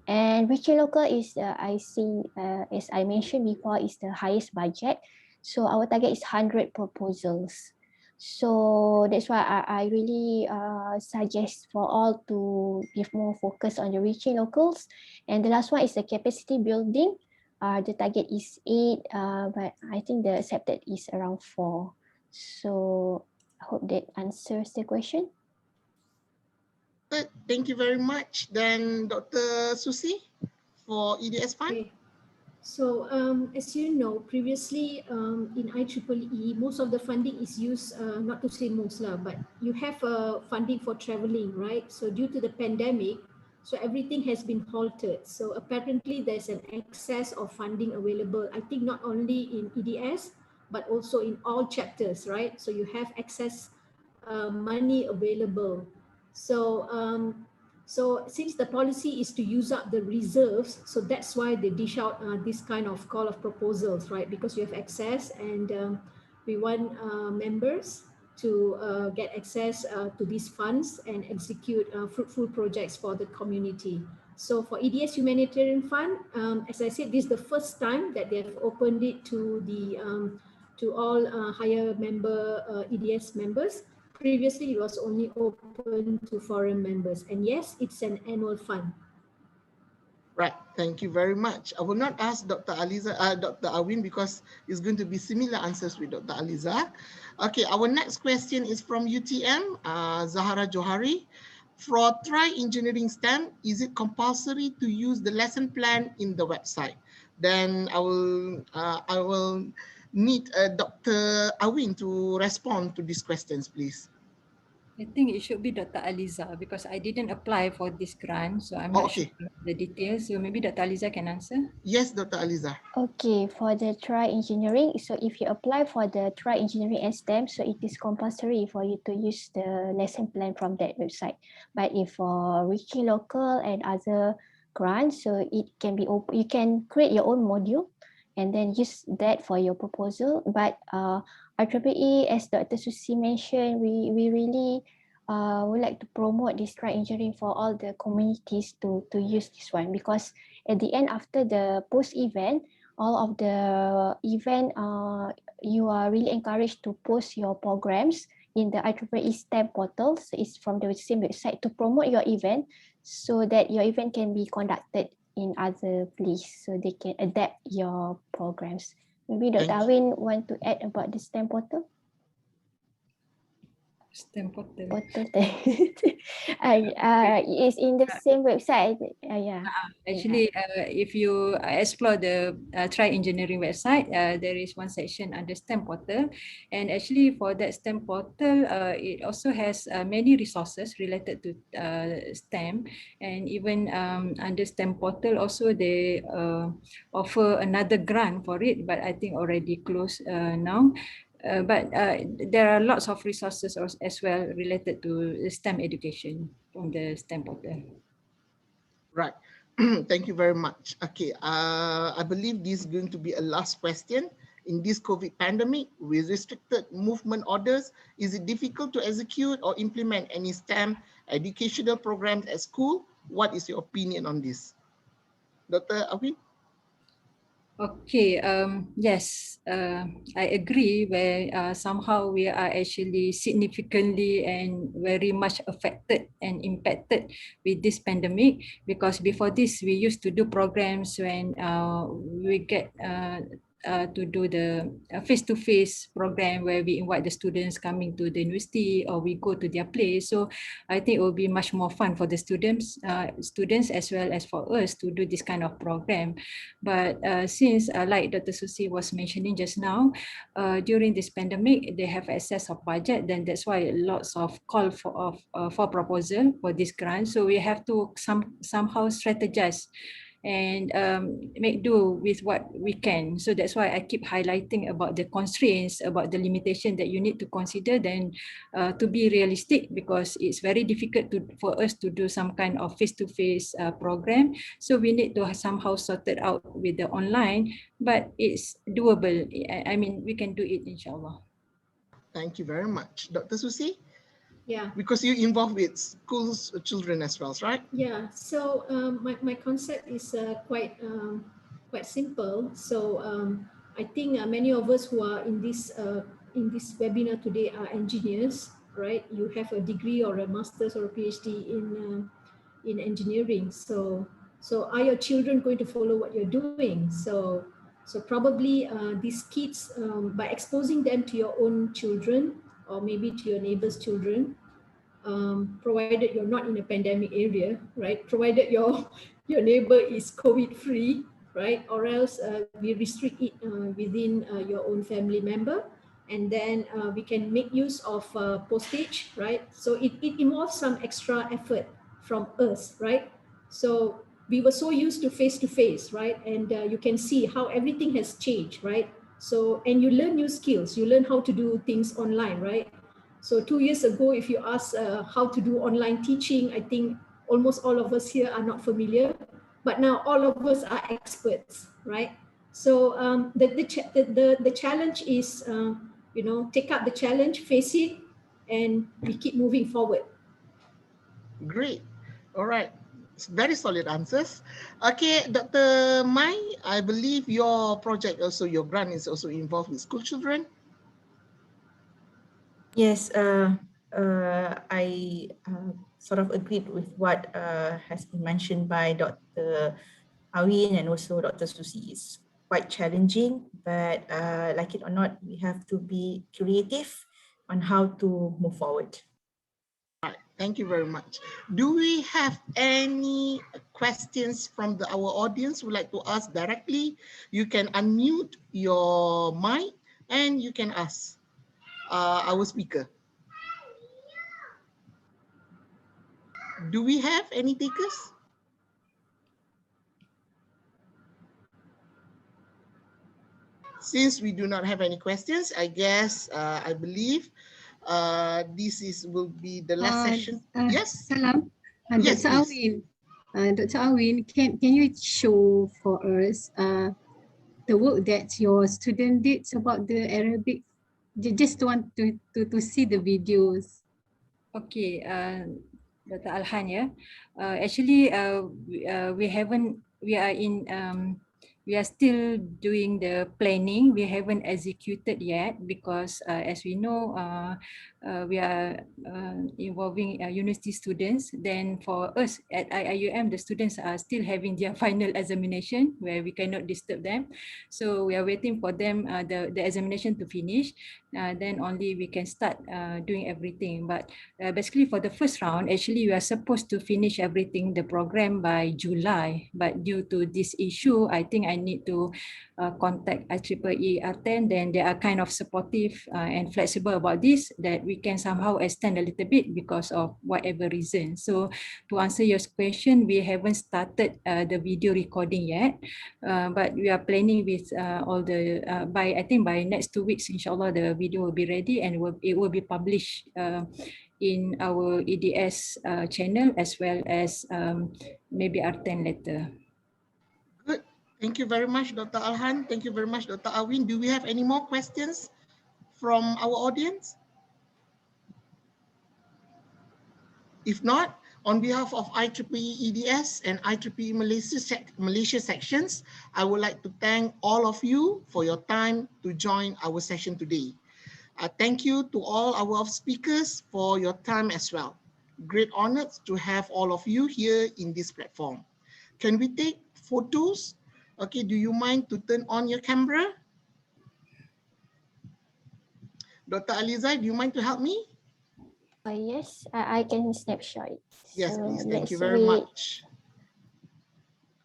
And Richie Local is I see as I mentioned before is the highest budget. So our target is 100 proposals. So that's why I really suggest for all to give more focus on the reaching locals. And the last one is the capacity building. The target is 8, but I think the accepted is around 4. So I hope that answers the question. Good. Thank you very much. Then Dr. Susi for EDS Fund. Okay. So as you know, previously in IEEE, most of the funding is used, not to say most lah, but you have funding for traveling, right? So due to the pandemic, so everything has been halted. So apparently there's an excess of funding available, I think not only in EDS, but also in all chapters, right? So you have excess money available. So since the policy is to use up the reserves, so that's why they dish out this kind of call of proposals, right? Because you have access, and we want members to get access to these funds and execute fruitful projects for the community. So for EDS Humanitarian Fund, as I said, this is the first time that they have opened it to the to all higher member EDS members. Previously, it was only open to foreign members. And yes, it's an annual fund. Right. Thank you very much. I will not ask Dr. Dr. Awin, because it's going to be similar answers with Dr. Aliza. Okay, our next question is from UTM, Zahara Johari. For Try Engineering STEM, is it compulsory to use the lesson plan in the website? Then I will need Dr. Awin to respond to these questions, please. I think it should be Dr. Aliza because I didn't apply for this grant, so I'm not sure the details. So maybe Dr. Aliza can answer. Yes, Dr. Aliza. Okay, for the Try Engineering, so if you apply for the Try Engineering and STEM, so it is compulsory for you to use the lesson plan from that website. But if for Reaching Local and other grants, so it can be open, you can create your own module and then use that for your proposal. But IEEE, as Dr. Susi mentioned, we really would like to promote this Try Engineering for all the communities to use this one, because at the end, after the post-event, all of the event, you are really encouraged to post your programs in the IEEE STEM portal. So it's from the same website to promote your event, so that your event can be conducted in other places, so they can adapt your programs. Maybe Dr. Awin want to add about the STEM portal? STEM portal. It's in the same website. Yeah. Actually, if you explore the Try Engineering website, there is one section under STEM portal, and actually for that STEM portal, it also has many resources related to STEM, and even under STEM portal also they offer another grant for it, but I think already closed now. But there are lots of resources as well related to STEM education from the STEM portal. Right. Thank you very much. Okay, I believe this is going to be a last question. In this COVID pandemic, with restricted movement orders, is it difficult to execute or implement any STEM educational programs at school? What is your opinion on this? Dr. Awin? Okay, yes, I agree where somehow we are actually significantly and very much affected and impacted with this pandemic, because before this we used to do programs when we get to do the face-to-face program where we invite the students coming to the university or we go to their place. So I think it will be much more fun for the students as well as for us to do this kind of program. But since like Dr. Susi was mentioning just now, during this pandemic, they have excess of budget, then that's why lots of call for proposal for this grant. So we have to somehow strategize and make do with what we can. So that's why I keep highlighting about the constraints, about the limitation that you need to consider, then to be realistic, because it's very difficult for us to do some kind of face-to-face program. So we need to somehow sort it out with the online, but it's doable. I mean, we can do it, inshallah. Thank you very much. Dr. Susi? Yeah. Because you're involved with schools, children as well, right? Yeah, so my concept is quite simple. So I think many of us who are in this webinar today are engineers, right? You have a degree or a master's or a PhD in engineering. So are your children going to follow what you're doing? So probably these kids, by exposing them to your own children or maybe to your neighbor's children, provided you're not in a pandemic area, right? Provided your neighbor is COVID free, right? Or else we restrict it within your own family member, and then we can make use of postage, right? So it involves some extra effort from us, right? So we were so used to face, right? And you can see how everything has changed, right? So, and you learn new skills, you learn how to do things online, right? So 2 years ago, if you ask how to do online teaching, I think almost all of us here are not familiar, but now all of us are experts, right? So the challenge is, take up the challenge, face it, and we keep moving forward. Great. All right. It's very solid answers. Okay, Dr. Mai, I believe your project also, your grant is also involved with school children. Yes, I sort of agreed with what has been mentioned by Dr. Awin and also Dr. Susi. It's quite challenging, but like it or not, we have to be creative on how to move forward. All right, thank you very much. Do we have any questions from our audience who would like to ask directly? You can unmute your mic and you can ask our speaker. Do we have any takers? Since we do not have any questions, I guess I believe this will be the last session. Yes. Salam. Yes, Dr. please. Awin. Dr. Awin, can you show for us the work that your student did about the Arabic? Just want to see the videos. Okay, Dr. Alhan, yeah. Actually, we are still doing the planning. We haven't executed yet because, as we know, we are involving university students. Then for us at IIUM, the students are still having their final examination where we cannot disturb them. So we are waiting for them, the examination to finish. Then only we can start doing everything. But basically for the first round, actually we are supposed to finish everything, the program by July. But due to this issue, I think I need to contact IEEE ATEN. Then they are kind of supportive and flexible about this, that we can somehow extend a little bit because of whatever reason. So to answer your question, we haven't started the video recording yet, but we are planning with all the, I think by next 2 weeks, inshallah, the video will be ready and it will be published in our EDS channel as well as maybe ATEN later. Good. Thank you very much, Dr. Alhan. Thank you very much, Dr. Awin. Do we have any more questions from our audience? If not, on behalf of IEEE EDS and IEEE Malaysia sections, I would like to thank all of you for your time to join our session today. Thank you to all our speakers for your time as well. Great honor to have all of you here in this platform. Can we take photos? Okay, do you mind to turn on your camera? Dr. Aliza, do you mind to help me? Yes, I can snapshot. Yes, So please. Thank you let's very wait. much.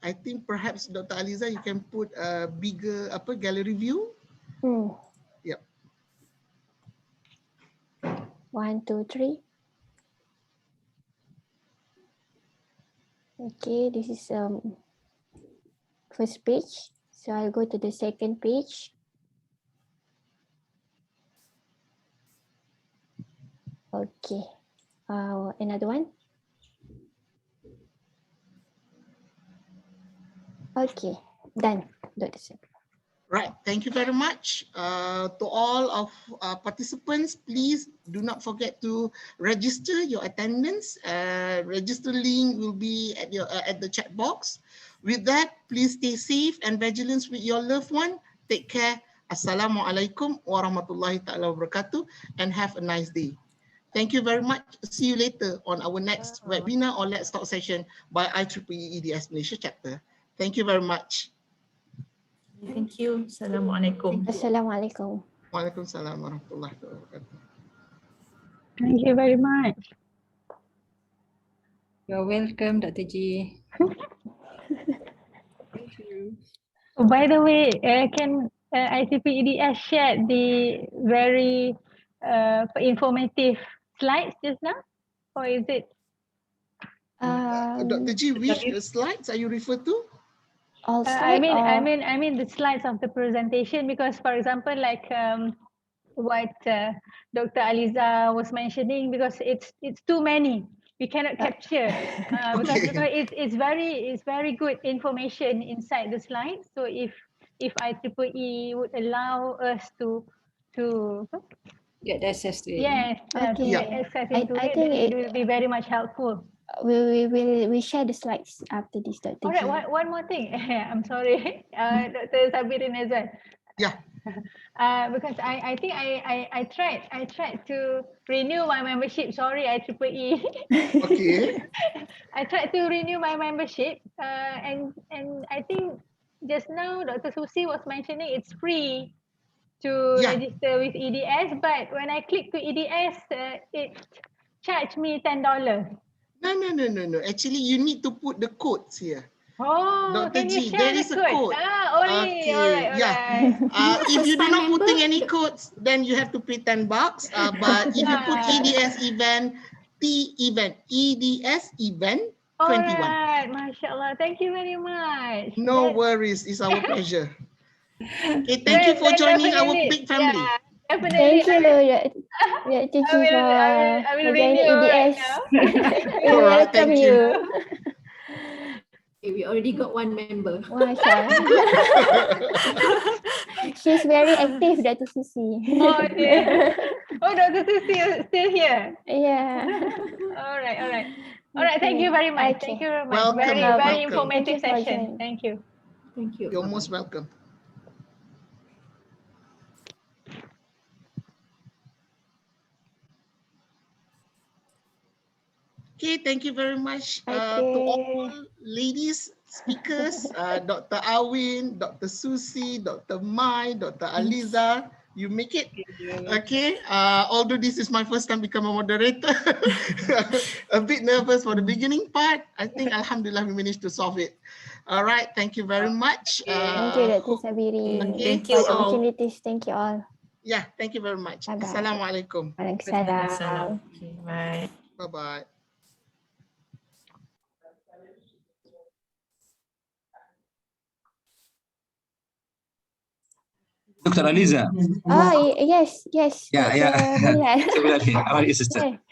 I think perhaps Dr. Aliza, you can put a bigger gallery view. Yep. 1, 2, 3. Okay, this is first page. So I'll go to the second page. Okay. Another one. Okay, done, Dr. Sir. Right, thank you very much. To all of participants, please do not forget to register your attendance. Register link will be at the chat box. With that, please stay safe and vigilant with your loved one. Take care. Assalamualaikum warahmatullahi ta'ala wabarakatuh, and have a nice day. Thank you very much. See you later on our next webinar or Let's Talk session by IEEE EDS Malaysia chapter. Thank you very much. Thank you. Assalamualaikum. Assalamualaikum. Waalaikumsalam warahmatullahi wabarakatuh. Thank you very much. You're welcome, Dr. G. Thank you. Oh, by the way, can IEEE share the very informative slides just now, or is it? Dr. G, which slides are you referred to? All I slide mean the slides of the presentation, because for example, like what Dr. Aliza was mentioning, because it's too many, we cannot capture because it's very good information inside the slides. So if IEEE would allow us to Get access to it. yes to Okay. get access into I it, think then it will be very much helpful. we share the slides after this, Dr. All G. right, one more thing. I'm sorry, Dr. Sabirin Azan. Yeah. Because I think I tried to renew my membership. Sorry, IEEE. Okay. I tried to renew my membership, and I think just now Dr. Susi was mentioning it's free to register with EDS, but when I click to EDS, it charged me $10. No. Actually, you need to put the codes here. Oh, Dr. can you G, share there the is a code? code. Only. Okay. All right. If you do First-time not putting member? any codes, then you have to pay $10. But if you put EDS event, T event, EDS event 21. All right, mashallah. Thank you very much. No worries, it's our pleasure. Okay, thank Then- you for then joining our definitely, big family. Yeah, definitely. Thank you, Dr. G, I will for joining renew right EDS. now. We All right, welcome thank you. Okay, we already got one member. Mashallah. She's very active, Dr. Susi. Oh dear. Oh, Dr. Susi is still here. Yeah. All right. Thank you very much. Okay. Thank you very much. Welcome, Very welcome. informative Thank you for session. joining. Thank you. Thank you. You're Bye-bye. most welcome. Okay, thank you very much to all ladies speakers, Dr. Awin, Dr. Susi, Dr. Mai, Dr. Aliza. You make it. Okay, although this is my first time become a moderator, a bit nervous for the beginning part. I think Alhamdulillah we managed to solve it. All right, thank you very much. Thank you, Dr. Sabiri. Okay, Thank you For the all. opportunities. Thank you all. Yeah, thank you very much. Bye-bye. Assalamualaikum. Waalaikumsalam. Okay, bye. Bye-bye. Dr. Aliza. Oh, yes. Yeah. Dr. Bilal. Sebenarnya, awal sister. Yeah.